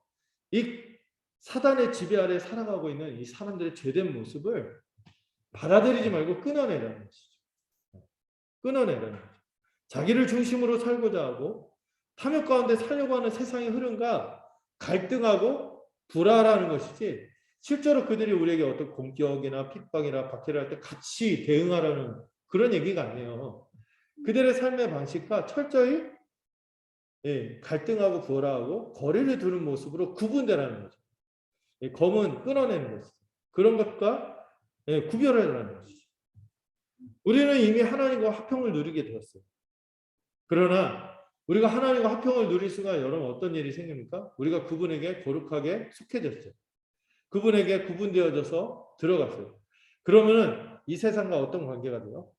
이 사단의 지배 아래 살아가고 있는 이 사람들의 죄된 모습을 받아들이지 말고 끊어내라는 것이죠. 끊어내라는 거죠. 자기를 중심으로 살고자 하고 탐욕 가운데 살려고 하는 세상의 흐름과 갈등하고 불화라는 것이지 실제로 그들이 우리에게 어떤 공격이나 핍박이나 박해를 할 때 같이 대응하라는 그런 얘기가 아니에요. 그들의 삶의 방식과 철저히 갈등하고 불화하고 거리를 두는 모습으로 구분되라는 거죠. 검은 끊어내는 것이죠. 그런 것과 구별하라는 것이죠. 우리는 이미 하나님과 화평을 누리게 되었어요. 그러나 우리가 하나님과 화평을 누릴 순간 여러분 어떤 일이 생깁니까? 우리가 그분에게 거룩하게 속해졌죠. 그분에게 구분되어져서 들어갔어요. 그러면은 이 세상과 어떤 관계가 돼요?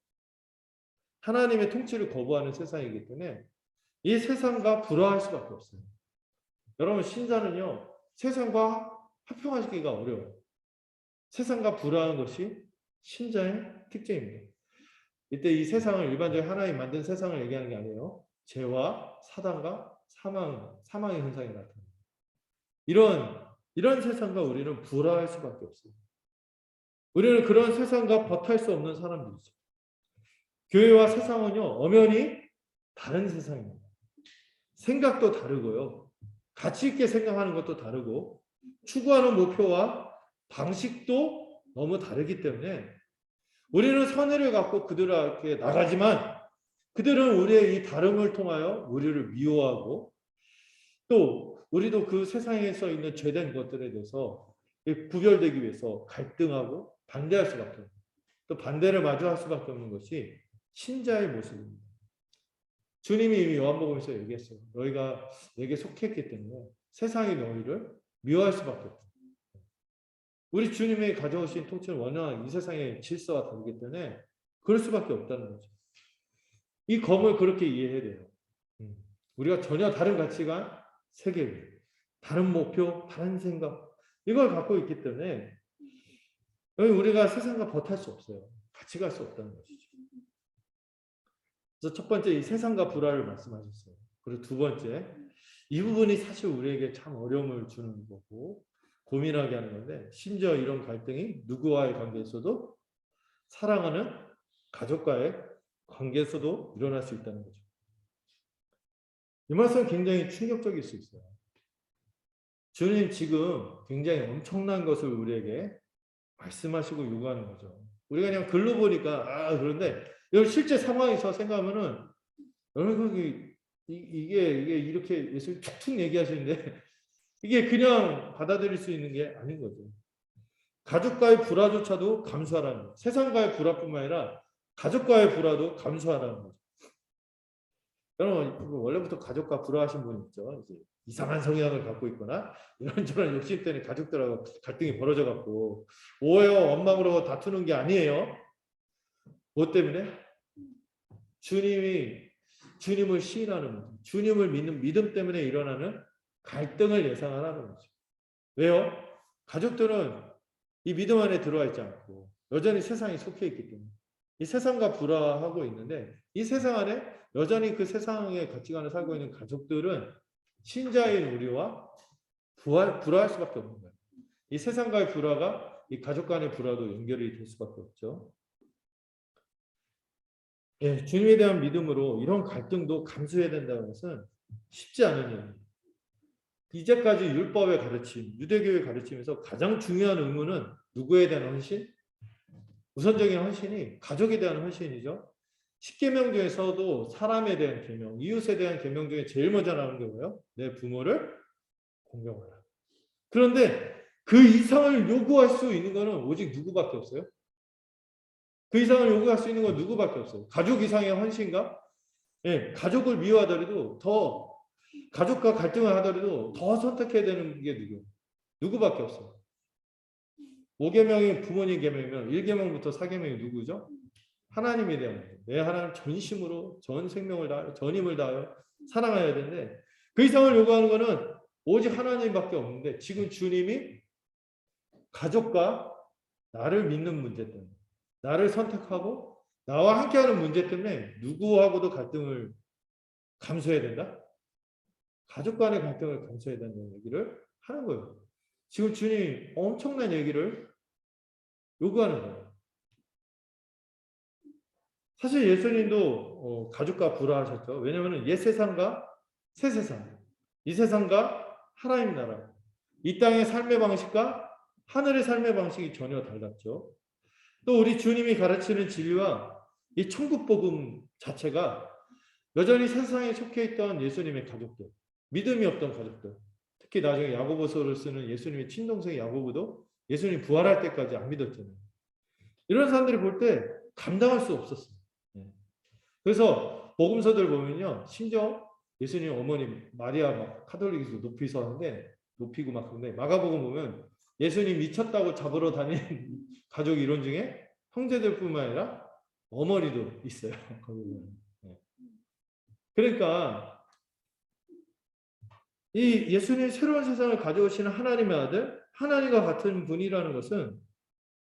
하나님의 통치를 거부하는 세상이기 때문에 이 세상과 불화할 수밖에 없어요. 여러분 신자는요 세상과 화평하기가 어려워요. 세상과 불화하는 것이 신자의 특징입니다. 이때 이 세상을 일반적으로 하나님 만든 세상을 얘기하는 게 아니에요. 죄와 사단과 사망의 현상이 나타납니다. 이런 세상과 우리는 불화할 수밖에 없어요. 우리는 그런 세상과 버탈 수 없는 사람들이죠. 교회와 세상은요 엄연히 다른 세상입니다. 생각도 다르고요. 가치 있게 생각하는 것도 다르고 추구하는 목표와 방식도 너무 다르기 때문에 우리는 선의를 갖고 그들에게 나가지만 그들은 우리의 이 다름을 통하여 우리를 미워하고 또 우리도 그 세상에서 있는 죄된 것들에 대해서 구별되기 위해서 갈등하고 반대할 수밖에 없고 또 반대를 마주할 수밖에 없는 것이 신자의 모습입니다. 주님이 이미 요한복음에서 얘기했어요. 너희가 내게 속했기 때문에 세상이 너희를 미워할 수밖에 없다. 우리 주님이 가져오신 통치는 워낙 이 세상의 질서와 다르기 때문에 그럴 수밖에 없다는 거죠. 이 검을 그렇게 이해해야 돼요. 우리가 전혀 다른 가치관, 세계, 다른 목표, 다른 생각 이걸 갖고 있기 때문에 우리가 세상과 버탈 수 없어요. 같이 갈 수 없다는 것이죠. 그래서 첫 번째 이 세상과 불화를 말씀하셨어요. 그리고 두 번째 이 부분이 사실 우리에게 참 어려움을 주는 거고 고민하게 하는 건데 심지어 이런 갈등이 누구와의 관계에서도 사랑하는 가족과의 관계에서도 일어날 수 있다는 거죠. 이 말씀은 굉장히 충격적일 수 있어요. 주님 지금 굉장히 엄청난 것을 우리에게 말씀하시고 요구하는 거죠. 우리가 그냥 글로 보니까 그런데 실제 상황에서 생각하면은 여러분 이게 이렇게 예수님 툭툭 얘기하시는데 이게 그냥 받아들일 수 있는 게 아닌 거죠. 가족과의 불화조차도 감수하라는 거죠. 세상과의 불화뿐만 아니라 가족과의 불화도 감수하라는 거죠. 여러분 원래부터 가족과 불화하신 분 있죠. 이제 이상한 성향을 갖고 있거나 이런저런 욕심 때문에 가족들하고 갈등이 벌어져 갖고 오해와 원망으로 다투는 게 아니에요. 뭐 때문에? 주님을 시인하는 거죠. 주님을 믿는 믿음 때문에 일어나는 갈등을 예상하라는 거죠. 왜요? 가족들은 이 믿음 안에 들어와 있지 않고 여전히 세상에 속해 있기 때문에 이 세상과 불화하고 있는데 이 세상 안에 여전히 그 세상의 가치관을 살고 있는 가족들은 신자인 우리와 불화할 수밖에 없는 거예요. 이 세상과의 불화가 이 가족 간의 불화도 연결이 될 수밖에 없죠. 예, 주님에 대한 믿음으로 이런 갈등도 감수해야 된다는 것은 쉽지 않은 일입니다. 이제까지 율법의 가르침, 유대교의 가르침에서 가장 중요한 의무는 누구에 대한 헌신? 우선적인 헌신이 가족에 대한 헌신이죠. 10계명 중에서도 사람에 대한 계명, 이웃에 대한 계명 중에 제일 먼저 나오는 게 뭐예요? 내 부모를 공경하라. 그런데 그 이상을 요구할 수 있는 것은 오직 누구밖에 없어요? 그 이상을 요구할 수 있는 건 누구밖에 없어요. 가족 이상의 헌신가? 예, 가족을 미워하더라도 더 가족과 갈등을 하더라도 더 선택해야 되는 게 누구예요? 누구밖에 없어요. 5계명이 부모님 계명이면 1계명부터 4계명이 누구죠? 하나님에 대한 거예요. 내 하나님 전심으로 전 생명을 다하여 전 힘을 다하여 사랑해야 되는데 그 이상을 요구하는 것은 오직 하나님밖에 없는데 지금 주님이 가족과 나를 믿는 문제 때문에 나를 선택하고 나와 함께하는 문제 때문에 누구하고도 갈등을 감수해야 된다? 가족 간의 갈등을 감수해야 된다는 얘기를 하는 거예요. 지금 주님이 엄청난 얘기를 요구하는 거예요. 사실 예수님도 가족과 불화하셨죠. 왜냐하면 옛 세상과 새 세상, 이 세상과 하나님 나라, 이 땅의 삶의 방식과 하늘의 삶의 방식이 전혀 달랐죠. 또 우리 주님이 가르치는 진리와 이 천국 복음 자체가 여전히 세상에 속해 있던 예수님의 가족들, 믿음이 없던 가족들, 특히 나중에 야고보서를 쓰는 예수님의 친동생 야고보도 예수님 부활할 때까지 안 믿었잖아요. 이런 사람들이 볼 때 감당할 수 없었어요. 그래서 복음서들 보면요, 심지어 예수님 어머님 마리아 막 카톨릭에서 높이서 하는데 높이고 막 그런데 마가복음 보면 예수님 미쳤다고 잡으러 다니는 가족 이론 중에 형제들뿐만 아니라 어머니도 있어요. 그러니까 이 예수님 새로운 세상을 가져오시는 하나님의 아들, 하나님과 같은 분이라는 것은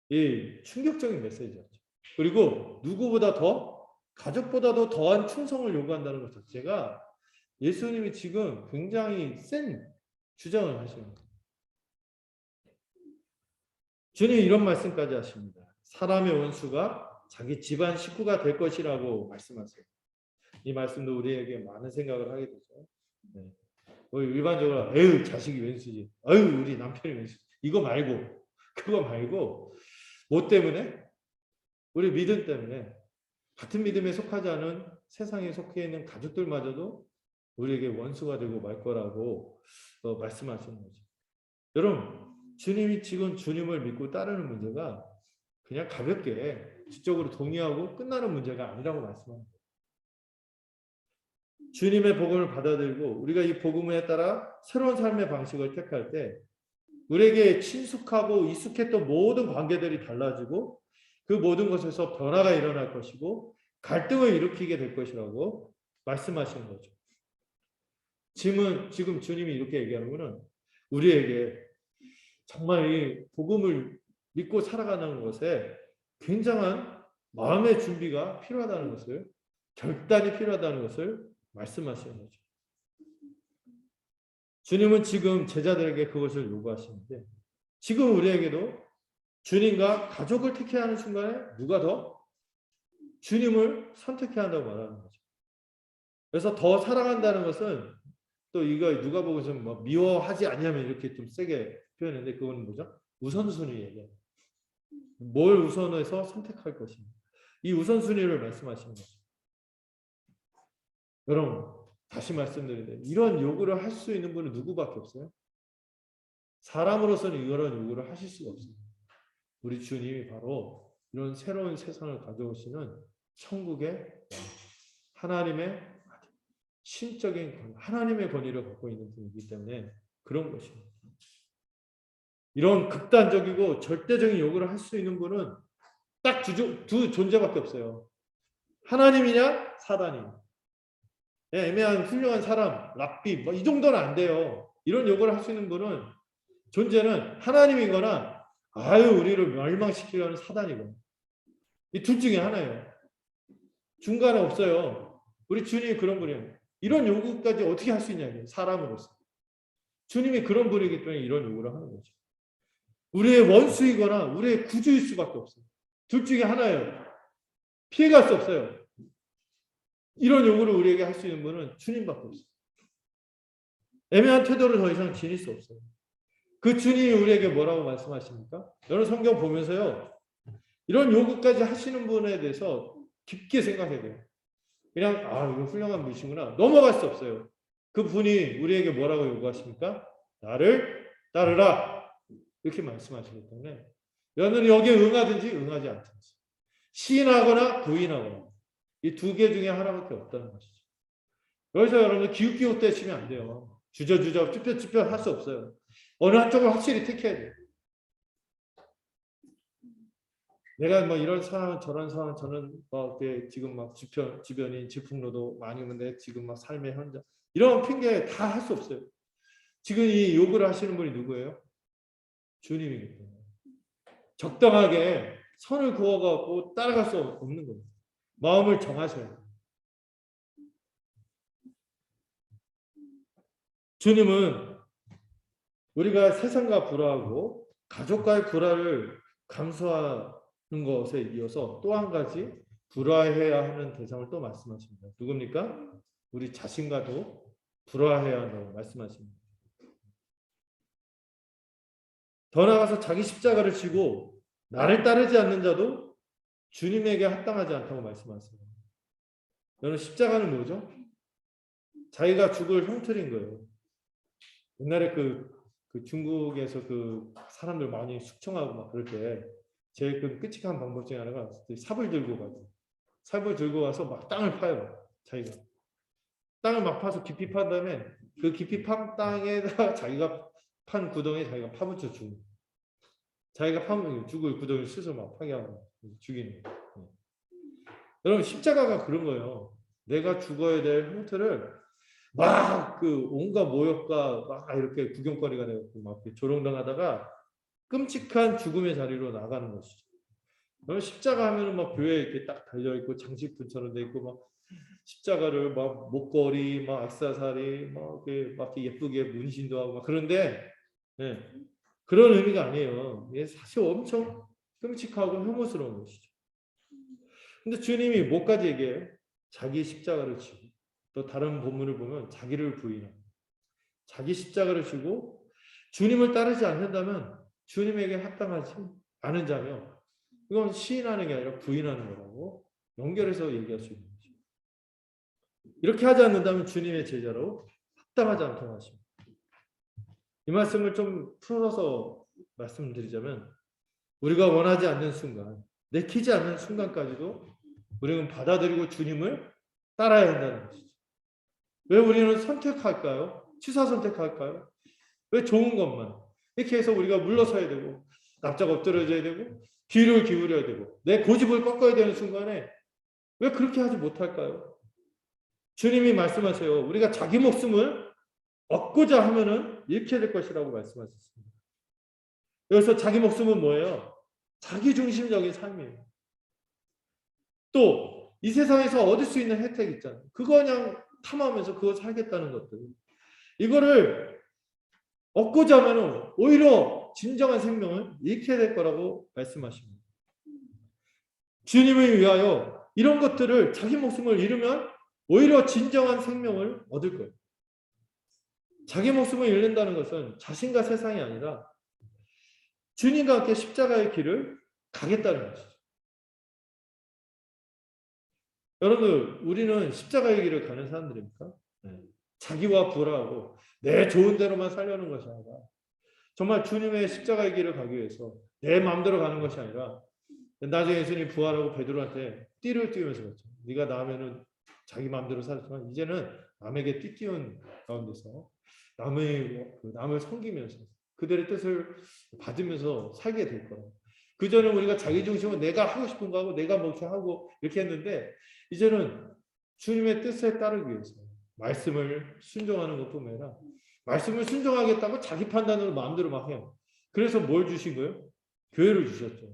이 충격적인 메시지였죠. 그리고 누구보다 더 가족보다도 더한 충성을 요구한다는 것 자체가 예수님이 지금 굉장히 센 주장을 하시는 거예요. 주님 이런 말씀까지 하십니다. 사람의 원수가 자기 집안 식구가 될 것이라고 말씀하세요. 이 말씀도 우리에게 많은 생각을 하게 되죠. 네. 일반적으로 에휴 자식이 왼수지, 에휴 우리 남편이 왼수지, 이거 말고 그거 말고 뭐 때문에? 우리 믿음 때문에 같은 믿음에 속하지 않은 세상에 속해 있는 가족들마저도 우리에게 원수가 되고 말 거라고 말씀하시는 거죠. 여러분 주님이 지금 주님을 믿고 따르는 문제가 그냥 가볍게 지적으로 동의하고 끝나는 문제가 아니라고 말씀합니다. 주님의 복음을 받아들이고 우리가 이 복음에 따라 새로운 삶의 방식을 택할 때 우리에게 친숙하고 익숙했던 모든 관계들이 달라지고 그 모든 것에서 변화가 일어날 것이고 갈등을 일으키게 될 것이라고 말씀하시는 거죠. 지금 주님이 이렇게 얘기하는 것은 우리에게 정말 이 복음을 믿고 살아가는 것에 굉장한 마음의 준비가 필요하다는 것을, 결단이 필요하다는 것을 말씀하시는 거죠. 주님은 지금 제자들에게 그것을 요구하시는데 지금 우리에게도 주님과 가족을 택해야 하는 순간에 누가 더 주님을 선택해야 한다고 말하는 거죠. 그래서 더 사랑한다는 것은 또 이거 누가복음에서 뭐 미워하지 않냐면 이렇게 좀 세게 표현했는데 그건 뭐죠? 우선순위 얘기예요. 뭘 우선해서 선택할 것인가. 이 우선순위를 말씀하시는 거죠. 여러분 다시 말씀드리는데 이런 요구를 할 수 있는 분은 누구밖에 없어요? 사람으로서는 이런 요구를 하실 수가 없어요. 우리 주님이 바로 이런 새로운 세상을 가져오시는 천국의 하나님의 신적인 하나님의 권위를 갖고 있는 분이기 때문에 그런 것입니다. 이런 극단적이고 절대적인 요구를 할 수 있는 분은 딱 두 존재밖에 없어요. 하나님이냐 사단이냐. 애매한 훌륭한 사람, 랍비 뭐 이 정도는 안 돼요. 이런 요구를 할 수 있는 분은 존재는 하나님이거나 우리를 멸망시키려는 사단이거나 이 둘 중에 하나예요. 중간에 없어요. 우리 주님이 그런 분이에요. 이런 요구까지 어떻게 할 수 있냐고요. 사람으로서. 주님이 그런 분이기 때문에 이런 요구를 하는 거죠. 우리의 원수이거나 우리의 구주일 수밖에 없어요. 둘 중에 하나예요. 피해갈 수 없어요. 이런 요구를 우리에게 할 수 있는 분은 주님밖에 없어요. 애매한 태도를 더 이상 지닐 수 없어요. 그 주님이 우리에게 뭐라고 말씀하십니까? 여러분 성경 보면서요. 이런 요구까지 하시는 분에 대해서 깊게 생각해야 돼요. 그냥 이거 훌륭한 분이시구나. 넘어갈 수 없어요. 그 분이 우리에게 뭐라고 요구하십니까? 나를 따르라. 이렇게 말씀하시기 때문에 여러분은 여기에 응하든지 응하지 않든지 시인하거나 부인하거나 이 두 개 중에 하나밖에 없다는 것이죠. 여기서 여러분 기웃기웃대시면 안 돼요. 주저주저 쭈뼛쭈뼛 할 수 없어요. 어느 한쪽을 확실히 택해야 돼요. 내가 뭐 이런 상황 저런 상황 저는 뭐 지금 막 주변인 질풍노도 많이 오는데 지금 막 삶의 현장 이런 핑계 다 할 수 없어요. 지금 이 요구를 하시는 분이 누구예요? 주님이기 때문에 적당하게 선을 그어갖고 따라갈 수 없는 거예요. 마음을 정하셔야 돼요. 주님은 우리가 세상과 불화하고 가족과의 불화를 감수하는 것에 이어서 또 한 가지 불화해야 하는 대상을 또 말씀하십니다. 누굽니까? 우리 자신과도 불화해야 한다고 말씀하십니다. 더 나아가서 자기 십자가를 지고 나를 따르지 않는 자도 주님에게 합당하지 않다고 말씀하세요. 여러분 십자가는 뭐죠? 자기가 죽을 형틀인 거예요. 옛날에 그 중국에서 그 사람들 많이 숙청하고 막 그럴 때 제일 그 끔찍한 방법 중에 하나가 삽을 들고 가고 삽을 들고 가서 막 땅을 파요. 자기가 땅을 막 파서 깊이 판 다음에 그 깊이 판 땅에다가 자기가 판 구덩이에 자기가 파묻혀 죽는. 자기가 파묻혀 죽을 구덩이를 스스로 막 파괴하고 죽이는. 여러분 십자가가 그런 거예요. 내가 죽어야 될 형태를 막 그 온갖 모욕과 막 이렇게 구경거리가 되고 막 조롱당하다가 끔찍한 죽음의 자리로 나가는 것이죠. 십자가 하면은 막 교회에 이렇게 딱 달려 있고 장식품처럼 돼 있고 막 십자가를 막 목걸이 막 액세서리 막 이렇게 예쁘게 문신도 하고 막 그런데 그런 의미가 아니에요. 이게 사실 엄청 끔찍하고 혐오스러운 것이죠. 근데 주님이 뭐까지 얘기해요? 자기 십자가를 지고 또 다른 본문을 보면 자기를 부인하고 자기 십자가를 지고 주님을 따르지 않는다면 주님에게 합당하지 않은 자며 이건 시인하는 게 아니라 부인하는 거라고 연결해서 얘기할 수 있는 거죠. 이렇게 하지 않는다면 주님의 제자로 합당하지 않다고 하십니다. 이 말씀을 좀 풀어서 말씀드리자면 우리가 원하지 않는 순간, 내키지 않는 순간까지도 우리는 받아들이고 주님을 따라야 한다는 것이죠. 왜 우리는 선택할까요? 취사 선택할까요? 왜 좋은 것만? 이렇게 해서 우리가 물러서야 되고 납작 엎드려져야 되고 귀를 기울여야 되고 내 고집을 꺾어야 되는 순간에 왜 그렇게 하지 못할까요? 주님이 말씀하세요. 우리가 자기 목숨을 얻고자 하면은 잃게 될 것이라고 말씀하셨습니다. 여기서 자기 목숨은 뭐예요? 자기 중심적인 삶이에요. 또 이 세상에서 얻을 수 있는 혜택 있잖아요. 그거 그냥 탐하면서 그거 살겠다는 것들. 이거를 얻고자 하면 오히려 진정한 생명을 잃게 될 거라고 말씀하십니다. 주님을 위하여 이런 것들을 자기 목숨을 잃으면 오히려 진정한 생명을 얻을 거예요. 자기 목숨을 잃는다는 것은 자신과 세상이 아니라 주님과 함께 십자가의 길을 가겠다는 것이죠. 여러분들, 우리는 십자가의 길을 가는 사람들입니까? 네. 자기와 불화하고 내 좋은 대로만 살려는 것이 아니라 정말 주님의 십자가의 길을 가기 위해서 내 마음대로 가는 것이 아니라 나중에 예수님이 부활하고 베드로한테 띠를 띄우면서 그랬죠. 네가 나면은 자기 마음대로 살았지만 이제는 남에게 띠띄운 가운데서 남을 섬기면서 그들의 뜻을 받으면서 살게 될 거라. 그전에 우리가 자기 중심으로 내가 하고 싶은 거 하고 내가 뭐 이렇게 하고 이렇게 했는데 이제는 주님의 뜻에 따르기 위해서 말씀을 순종하는 것뿐만 아니라 말씀을 순종하겠다고 자기 판단으로 마음대로 막 해요. 그래서 뭘 주신 거예요? 교회를 주셨죠.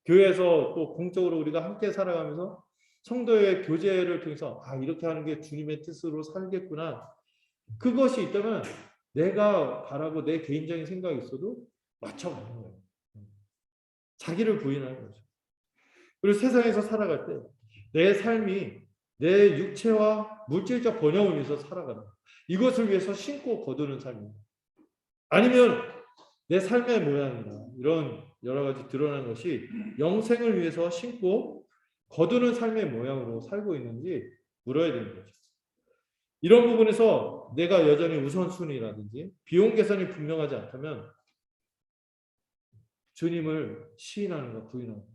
교회에서 또 공적으로 우리가 함께 살아가면서 성도의 교제를 통해서 이렇게 하는 게 주님의 뜻으로 살겠구나. 그것이 있다면 내가 바라고 내 개인적인 생각이 있어도 맞춰가는 거예요. 자기를 부인하는 거죠. 그리고 세상에서 살아갈 때 내 삶이 내 육체와 물질적 번영을 위해서 살아가는 이것을 위해서 신고 거두는 삶입니다. 아니면 내 삶의 모양이나 이런 여러 가지 드러난 것이 영생을 위해서 신고 거두는 삶의 모양으로 살고 있는지 물어야 되는 거죠. 이런 부분에서 내가 여전히 우선순위라든지 비용 계산이 분명하지 않다면 주님을 시인하는가 부인하는가.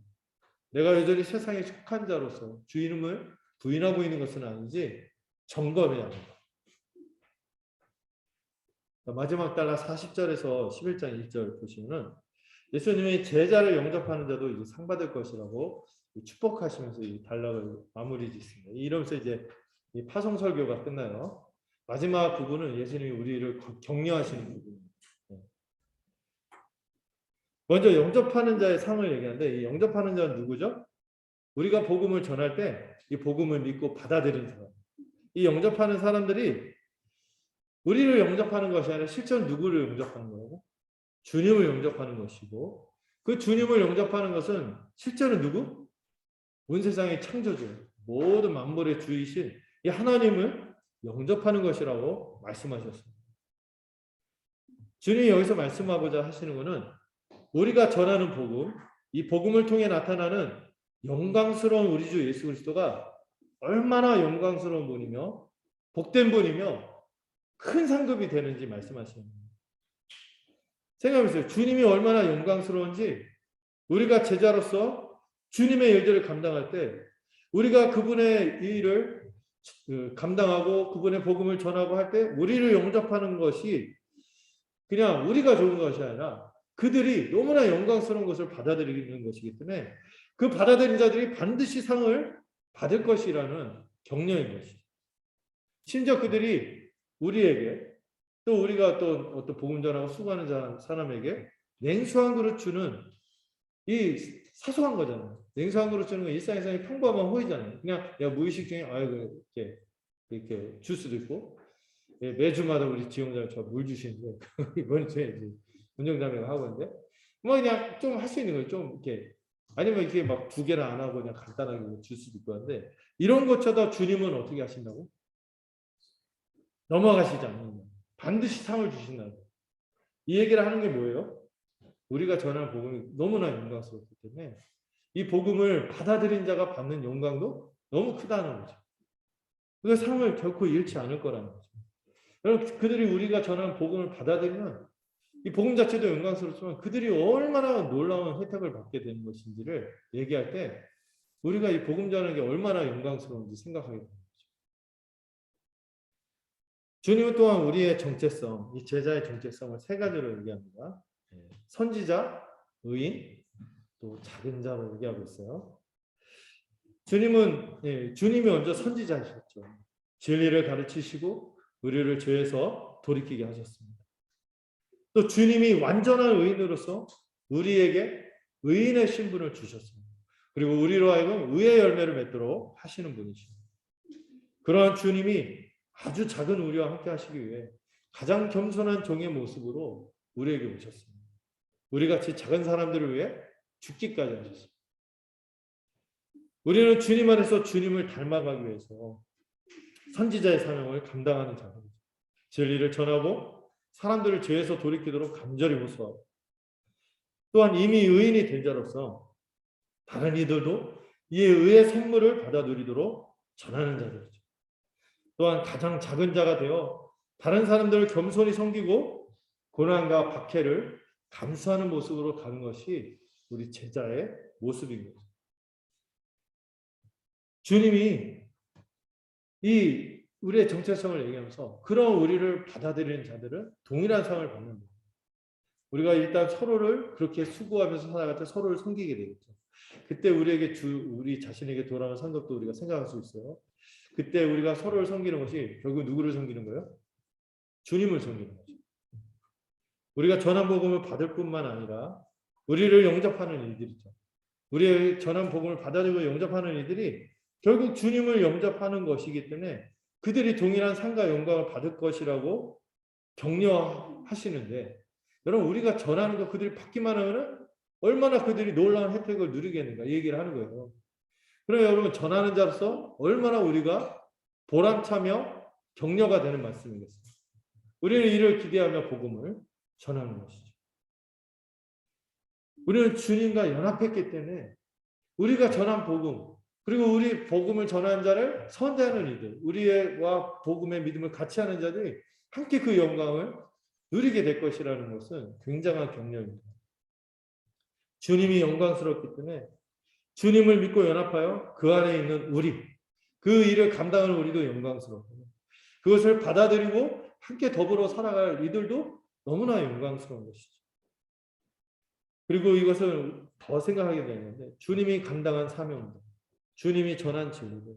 내가 여전히 세상에 속한 자로서 주님을 부인하고 있는 것은 아닌지 점검해야 합니다. 마지막 달라 40절에서 11장 1절 보시면은 예수님이 제자를 영접하는 자도 이제 상 받을 것이라고 축복하시면서 이 단락을 마무리 짓습니다. 이러면서 이제 이 파송 설교가 끝나요. 마지막 부분은 예수님이 우리를 격려하시는 부분입니다. 먼저 영접하는 자의 상을 얘기하는데 이 영접하는 자는 누구죠? 우리가 복음을 전할 때 이 복음을 믿고 받아들인 사람. 이 영접하는 사람들이 우리를 영접하는 것이 아니라 실제로 누구를 영접하는 거라고? 주님을 영접하는 것이고 그 주님을 영접하는 것은 실제로 누구? 온 세상의 창조주, 모든 만물의 주이신 이 하나님을 영접하는 것이라고 말씀하셨습니다. 주님이 여기서 말씀하고자 하시는 것은 우리가 전하는 복음, 이 복음을 통해 나타나는 영광스러운 우리 주 예수 그리스도가 얼마나 영광스러운 분이며 복된 분이며 큰 상급이 되는지 말씀하시는 거예요. 생각해보세요. 주님이 얼마나 영광스러운지 우리가 제자로서 주님의 일들을 감당할 때 우리가 그분의 일을 감당하고 그분의 복음을 전하고 할 때 우리를 영접하는 것이 그냥 우리가 좋은 것이 아니라 그들이 너무나 영광스러운 것을 받아들이는 것이기 때문에 그 받아들인 자들이 반드시 상을 받을 것이라는 격려인 것이죠. 심지어 그들이 우리에게 또 우리가 또 어떤 복음 전하고 수고하는 사람에게 냉수 한 그릇 주는 이 사소한 거잖아요. 냉수 한 그릇 주는 건 일상에서의 평범한 호의잖아요. 그냥 무의식 중에 이렇게 줄 수도 있고 매주마다 우리 지용자가 저 물 주시는데 이번 주에 이제 운영자매가 하고 있는데 뭐 그냥 좀 할 수 있는 거예요. 좀 이렇게 아니면 이렇게 막 두 개를 안 하고 그냥 간단하게 줄 수도 있고 한데 이런 것보다 주님은 어떻게 하신다고? 넘어가시지 않는다. 반드시 상을 주신다고. 이 얘기를 하는 게 뭐예요? 우리가 전하는 복음이 너무나 영광스럽기 때문에 이 복음을 받아들인 자가 받는 영광도 너무 크다는 거죠. 그 상을 결코 잃지 않을 거라는 거죠. 여러분, 그들이 우리가 전하는 복음을 받아들이면 이 복음 자체도 영광스럽지만 그들이 얼마나 놀라운 혜택을 받게 되는 것인지를 얘기할 때 우리가 이 복음 전하는 게 얼마나 영광스러운지 생각하게 됩니다. 주님은 또한 우리의 정체성, 이 제자의 정체성을 세 가지로 얘기합니다. 선지자, 의인, 또 작은 자로 얘기하고 있어요. 주님이 먼저 선지자이셨죠. 진리를 가르치시고 우리를 죄에서 돌이키게 하셨습니다. 또 주님이 완전한 의인으로서 우리에게 의인의 신분을 주셨습니다. 그리고 우리로 하여금 의의 열매를 맺도록 하시는 분이십니다. 그러한 주님이 아주 작은 우리와 함께 하시기 위해 가장 겸손한 종의 모습으로 우리에게 오셨습니다. 우리같이 작은 사람들을 위해 죽기까지 하셨습니다. 우리는 주님 안에서 주님을 닮아가기 위해서 선지자의 사명을 감당하는 자들이죠. 진리를 전하고 사람들을 죄에서 돌이키도록 간절히 호소하고 또한 이미 의인이 된 자로서 다른 이들도 이 의의 선물을 받아 누리도록 전하는 자들이죠. 또한 가장 작은 자가 되어 다른 사람들을 겸손히 섬기고 고난과 박해를 감수하는 모습으로 가는 것이 우리 제자의 모습인 거죠. 주님이 이 우리의 정체성을 얘기하면서 그런 우리를 받아들이는 자들은 동일한 상을 받는 거예요. 우리가 일단 서로를 그렇게 수고하면서 살아갈 때 서로를 섬기게 되겠죠. 그때 우리 자신에게 돌아오는 상급도 우리가 생각할 수 있어요. 그때 우리가 서로를 섬기는 것이 결국 누구를 섬기는 거예요? 주님을 섬기는 거죠. 우리가 전한 복음을 받을 뿐만 아니라 우리를 영접하는 이들이죠. 우리의 전한 복음을 받아들이고 영접하는 이들이 결국 주님을 영접하는 것이기 때문에 그들이 동일한 상과 영광을 받을 것이라고 격려하시는데 여러분 우리가 전하는 거 그들이 받기만 하면 얼마나 그들이 놀라운 혜택을 누리겠는가 이 얘기를 하는 거예요. 그럼 여러분 전하는 자로서 얼마나 우리가 보람차며 격려가 되는 말씀이겠습니까? 우리는 이를 기대하며 복음을 전하는 것이죠. 우리는 주님과 연합했기 때문에 우리가 전한 복음 그리고 우리 복음을 전하는 자를 선대하는 이들 우리와 복음의 믿음을 같이 하는 자들이 함께 그 영광을 누리게 될 것이라는 것은 굉장한 격려입니다. 주님이 영광스럽기 때문에 주님을 믿고 연합하여 그 안에 있는 우리 그 일을 감당하는 우리도 영광스럽고 그것을 받아들이고 함께 더불어 살아갈 이들도 너무나 영광스러운 것이죠. 그리고 이것을 더 생각하게 되는데 주님이 감당한 사명들 주님이 전한 진리들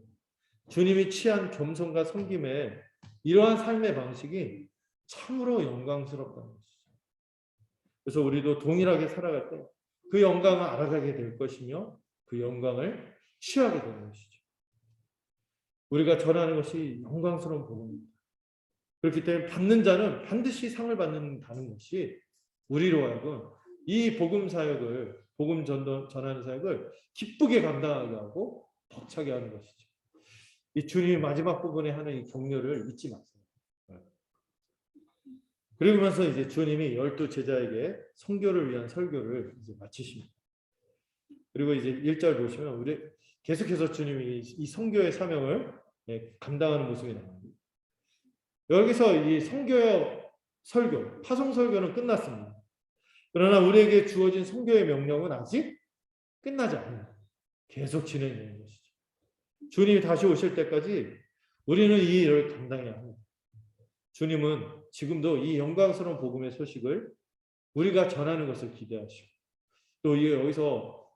주님이 취한 겸손과 섬김의 이러한 삶의 방식이 참으로 영광스럽다는 것이죠. 그래서 우리도 동일하게 살아갈 때 그 영광을 알아가게 될 것이며 그 영광을 취하게 되는 것이죠. 우리가 전하는 것이 영광스러운 복음입니다. 그렇기 때문에 받는 자는 반드시 상을 받는다는 것이 우리로 하여금 이 복음 사역을 복음 전하는 사역을 기쁘게 감당하게 하고 벅차게 하는 것이죠. 이 주님이 마지막 부분에 하는 이 격려를 잊지 마세요. 그러면서 이제 주님이 12 제자에게 선교를 위한 설교를 이제 마치십니다. 그리고 이제 1절 보시면 우리 계속해서 주님이 이 선교의 사명을 감당하는 모습이 나옵니다. 여기서 이 선교의 설교, 파송 설교는 끝났습니다. 그러나 우리에게 주어진 선교의 명령은 아직 끝나지 않습니다. 계속 진행되는 것이죠. 주님이 다시 오실 때까지 우리는 이 일을 감당해야 합니다. 주님은 지금도 이 영광스러운 복음의 소식을 우리가 전하는 것을 기대하시고 또 여기서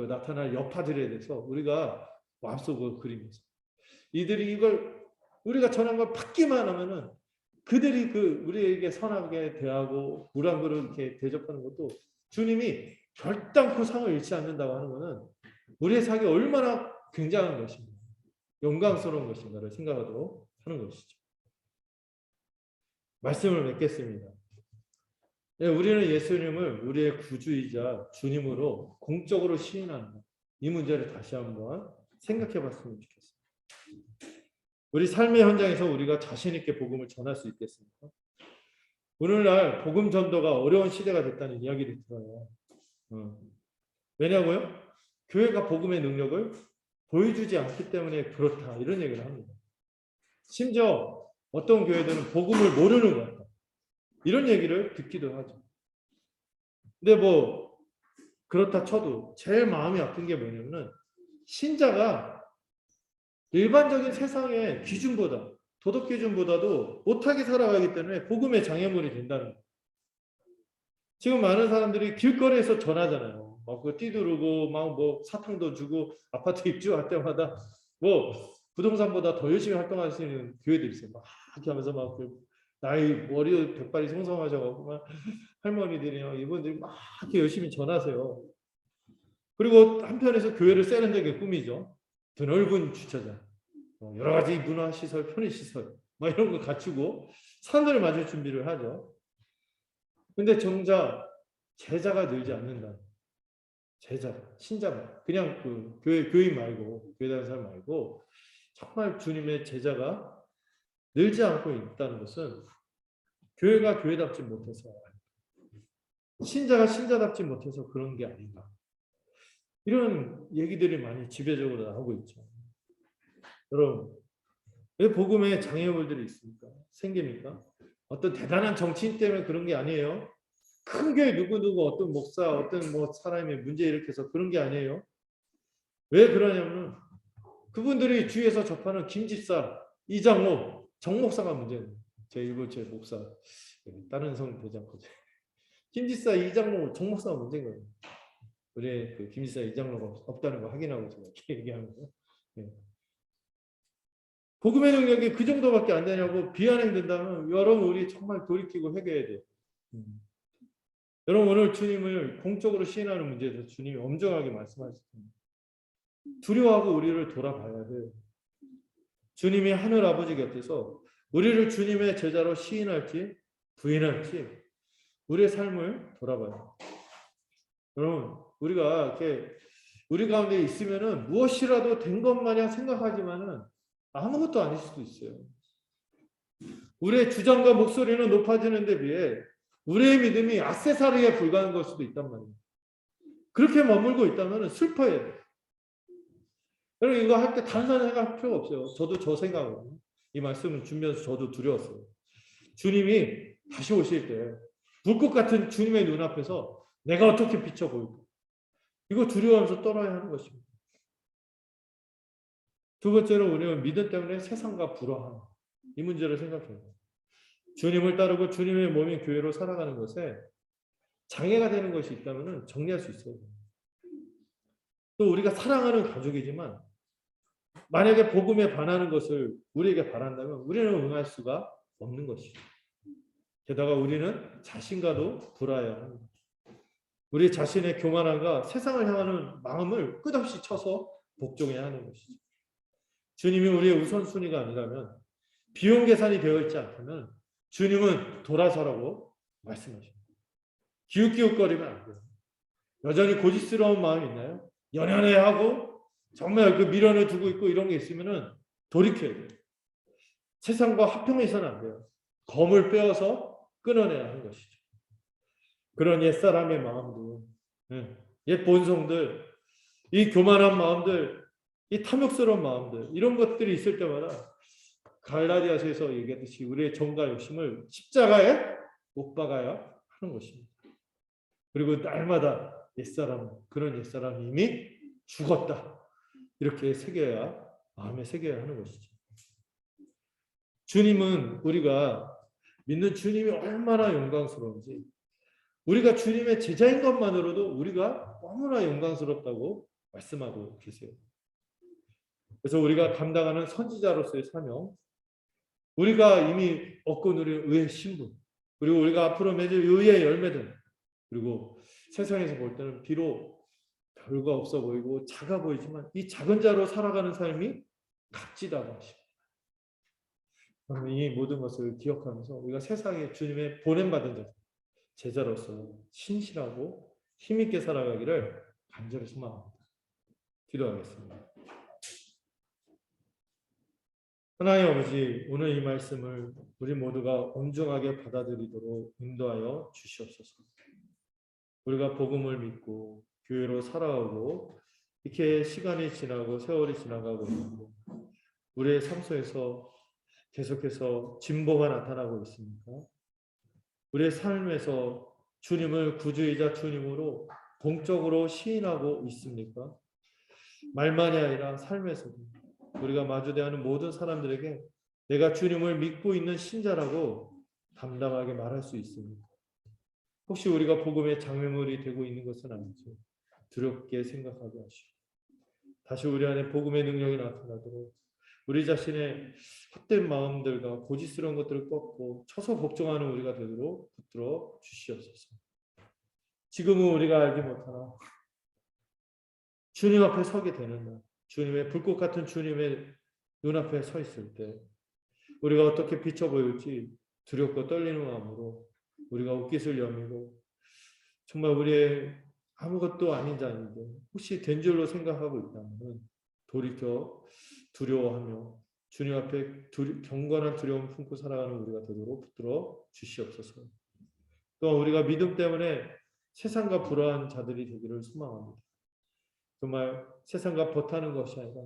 나타날 여파들에 대해서 우리가 마음속으로 그리면서 이들이 이걸 우리가 전한 걸 받기만 하면은 그들이 우리에게 선하게 대하고 물 한 그릇 이렇게 대접하는 것도 주님이 결단코 상을 잃지 않는다고 하는 것은 우리의 삶이 얼마나 굉장한 것인가 영광스러운 것인가를 생각하도록 하는 것이죠. 말씀을 맺겠습니다. 우리는 예수님을 우리의 구주이자 주님으로 공적으로 시인한다. 이 문제를 다시 한번 생각해 봤으면 좋겠습니다. 우리 삶의 현장에서 우리가 자신 있게 복음을 전할 수 있겠습니까? 오늘날 복음 전도가 어려운 시대가 됐다는 이야기를 들어요. 왜냐고요? 교회가 복음의 능력을 보여주지 않기 때문에 그렇다 이런 얘기를 합니다. 심지어 어떤 교회들은 복음을 모르는 것 같다. 이런 얘기를 듣기도 하죠. 근데 뭐 그렇다 쳐도 제일 마음이 아픈 게 뭐냐면은 신자가 일반적인 세상의 기준보다 도덕 기준보다도 못하게 살아가기 때문에 복음의 장애물이 된다는 거예요. 지금 많은 사람들이 길거리에서 전하잖아요. 막그 띠두르고 막 뭐 사탕도 주고 아파트 입주할 때마다 뭐 부동산보다 더 열심히 활동할 수 있는 교회들이 있어요. 막 이렇게 하면서 막그 나이 머리 백발이 성성하셔가지고 막 할머니들이요 이분들이 막 이렇게 열심히 전하세요. 그리고 한편에서 교회를 세련되게 꾸미죠. 드넓은 주차장, 여러 가지 문화 시설, 편의 시설, 막 이런 거 갖추고 사람들을 맞을 준비를 하죠. 근데 정작 제자가 늘지 않는다. 제자, 신자, 그냥 그 교인 말고 교회 다니는 사람 말고 정말 주님의 제자가 늘지 않고 있다는 것은 교회가 교회답지 못해서 신자가 신자답지 못해서 그런 게 아닌가. 이런 얘기들이 많이 지배적으로 나오고 있죠. 여러분, 왜 복음에 장애물들이 있습니까? 생깁니까? 어떤 대단한 정치인 때문에 그런 게 아니에요. 큰 교회 누구누구 어떤 목사 어떤 뭐 사람의 문제 일으켜서 그런 게 아니에요. 왜 그러냐면 그분들이 주위에서 접하는 김집사, 이장로, 정목사가 문제예요. 제 일부 제 목사 다른 성 되지 않고 김집사, 이장로, 정목사가 문제인 거예요. 우리 그 김집사, 이장로가 없다는 거 확인하고 제가 이렇게 얘기하는 거예요. 네. 복음의 능력이 그 정도밖에 안 되냐고 비아냥된다면 여러분 우리 정말 돌이키고 회개해야 돼요. 여러분 오늘 주님을 공적으로 시인하는 문제에서 주님이 엄정하게 말씀하셨습니다. 두려워하고 우리를 돌아봐야 돼요. 주님이 하늘 아버지 곁에서 우리를 주님의 제자로 시인할지 부인할지 우리의 삶을 돌아봐요. 여러분 우리가 이렇게 우리 가운데 있으면은 무엇이라도 된 것 마냥 생각하지만은 아무것도 아닐 수도 있어요. 우리의 주장과 목소리는 높아지는 데 비해 우리의 믿음이 앗세사리에 불과한 걸 수도 있단 말이에요. 그렇게 머물고 있다면 슬퍼해야 돼요. 여러분 이거 할 때 다른 사람 생각할 필요가 없어요. 저도 저 생각하거든요. 이 말씀을 준비해서 저도 두려웠어요. 주님이 다시 오실 때 불꽃 같은 주님의 눈앞에서 내가 어떻게 비춰 보일까? 이거 두려워하면서 떠나야 하는 것입니다. 두 번째로 우리는 믿음 때문에 세상과 불화함. 이 문제를 생각해요. 주님을 따르고 주님의 몸인 교회로 살아가는 것에 장애가 되는 것이 있다면 정리할 수 있어요. 또 우리가 사랑하는 가족이지만 만약에 복음에 반하는 것을 우리에게 바란다면 우리는 응할 수가 없는 것이죠. 게다가 우리는 자신과도 불화해야 합니다. 우리 자신의 교만함과 세상을 향하는 마음을 끝없이 쳐서 복종해야 하는 것이죠. 주님이 우리의 우선순위가 아니라면 비용 계산이 되어 있지 않다면 주님은 돌아서라고 말씀하십니다. 기웃기웃거리면 안 돼요. 여전히 고집스러운 마음이 있나요? 연연해하고 정말 그 미련을 두고 있고 이런 게 있으면은 돌이켜야 돼요. 세상과 합평해서는 안 돼요. 검을 빼어서 끊어내야 하는 것이죠. 그런 옛사람의 마음들, 옛 본성들, 이 교만한 마음들, 이 탐욕스러운 마음들 이런 것들이 있을 때마다 갈라디아서에서 얘기했듯이 우리의 정과 욕심을 십자가에 못 박아야 하는 것입니다. 그리고 날마다 옛사람, 그런 옛사람이 이미 죽었다. 이렇게 새겨야 마음에 새겨야 하는 것이죠. 주님은 우리가 믿는 주님이 얼마나 영광스러운지 우리가 주님의 제자인 것만으로도 우리가 너무나 영광스럽다고 말씀하고 계세요. 그래서 우리가 감당하는 선지자로서의 사명, 우리가 이미 얻고 누릴 의의 신분, 그리고 우리가 앞으로 맺을 의의 열매들, 그리고 세상에서 볼 때는 비록 별거 없어 보이고 작아 보이지만 이 작은 자로 살아가는 삶이 값지다고 하십니다. 이 모든 것을 기억하면서 우리가 세상에 주님의 보냄받은 제자로서 신실하고 힘있게 살아가기를 간절히 소망합니다. 기도하겠습니다. 하나님 아버지, 오늘 이 말씀을 우리 모두가 엄중하게 받아들이도록 인도하여 주시옵소서. 우리가 복음을 믿고 교회로 살아가고 이렇게 시간이 지나고 세월이 지나가고 있는데 우리의 삶 속에서 계속해서 진보가 나타나고 있습니까? 우리의 삶에서 주님을 구주이자 주님으로 공적으로 시인하고 있습니까? 말만이 아니라 삶에서도 우리가 마주대하는 모든 사람들에게 내가 주님을 믿고 있는 신자라고 담담하게 말할 수 있습니까? 혹시 우리가 복음의 장애물이 되고 있는 것은 아니죠. 두렵게 생각하게 하시고 다시 우리 안에 복음의 능력이 나타나도록 우리 자신의 헛된 마음들과 고집스러운 것들을 꺾고 쳐서 복종하는 우리가 되도록 붙들어 주시옵소서. 지금은 우리가 알지 못하나 주님 앞에 서게 되는 날, 주님의 불꽃 같은 주님의 눈앞에 서 있을 때 우리가 어떻게 비쳐 보일지 두렵고 떨리는 마음으로 우리가 옷깃을 여미고 정말 우리의 아무것도 아닌 자인데 혹시 된 줄로 생각하고 있다면 돌이켜 두려워하며 주님 앞에 경건한 두려움 품고 살아가는 우리가 되도록 붙들어 주시옵소서. 또 우리가 믿음 때문에 세상과 불화한 자들이 되기를 소망합니다. 정말 세상과 버타는 것이 아니라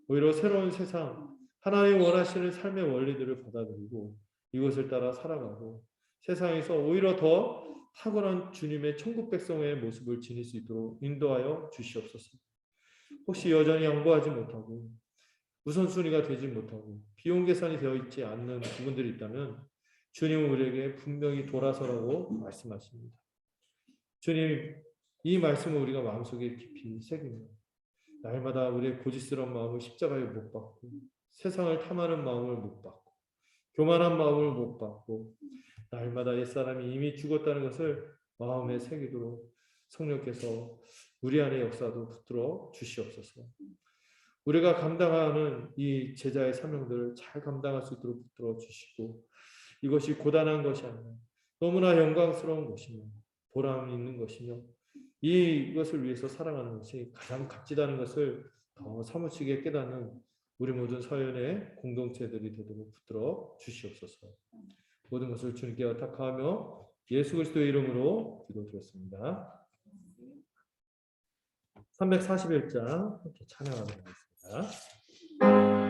오히려 새로운 세상, 하나님 원하시는 삶의 원리들을 받아들이고 이것을 따라 살아가고 세상에서 오히려 더 탁월한 주님의 천국 백성의 모습을 지닐 수 있도록 인도하여 주시옵소서. 혹시 여전히 양보하지 못하고 우선순위가 되지 못하고 비용 계산이 되어 있지 않는 부분들이 있다면 주님은 우리에게 분명히 돌아서라고 말씀하십니다. 주님, 이 말씀을 우리가 마음속에 깊이 새기며 날마다 우리의 고집스러운 마음을 십자가에 못 박고 세상을 탐하는 마음을 못 박고 교만한 마음을 못 박고 날마다 옛사람이 이미 죽었다는 것을 마음에 새기도록 성령께서 우리 안의 역사도 붙들어 주시옵소서. 우리가 감당하는 이 제자의 사명들을 잘 감당할 수 있도록 붙들어 주시고 이것이 고단한 것이 아니라 너무나 영광스러운 것이며 보람 있는 것이며 이것을 위해서 살아가는 것이 가장 값지다는 것을 더 사무치게 깨닫는 우리 모든 서연의 공동체들이 되도록 붙들어 주시옵소서. 모든 것을 주님께 의탁하며 예수 그리스도의 이름으로 기도드렸습니다. 341장 함께 찬양하도록 하겠습니다.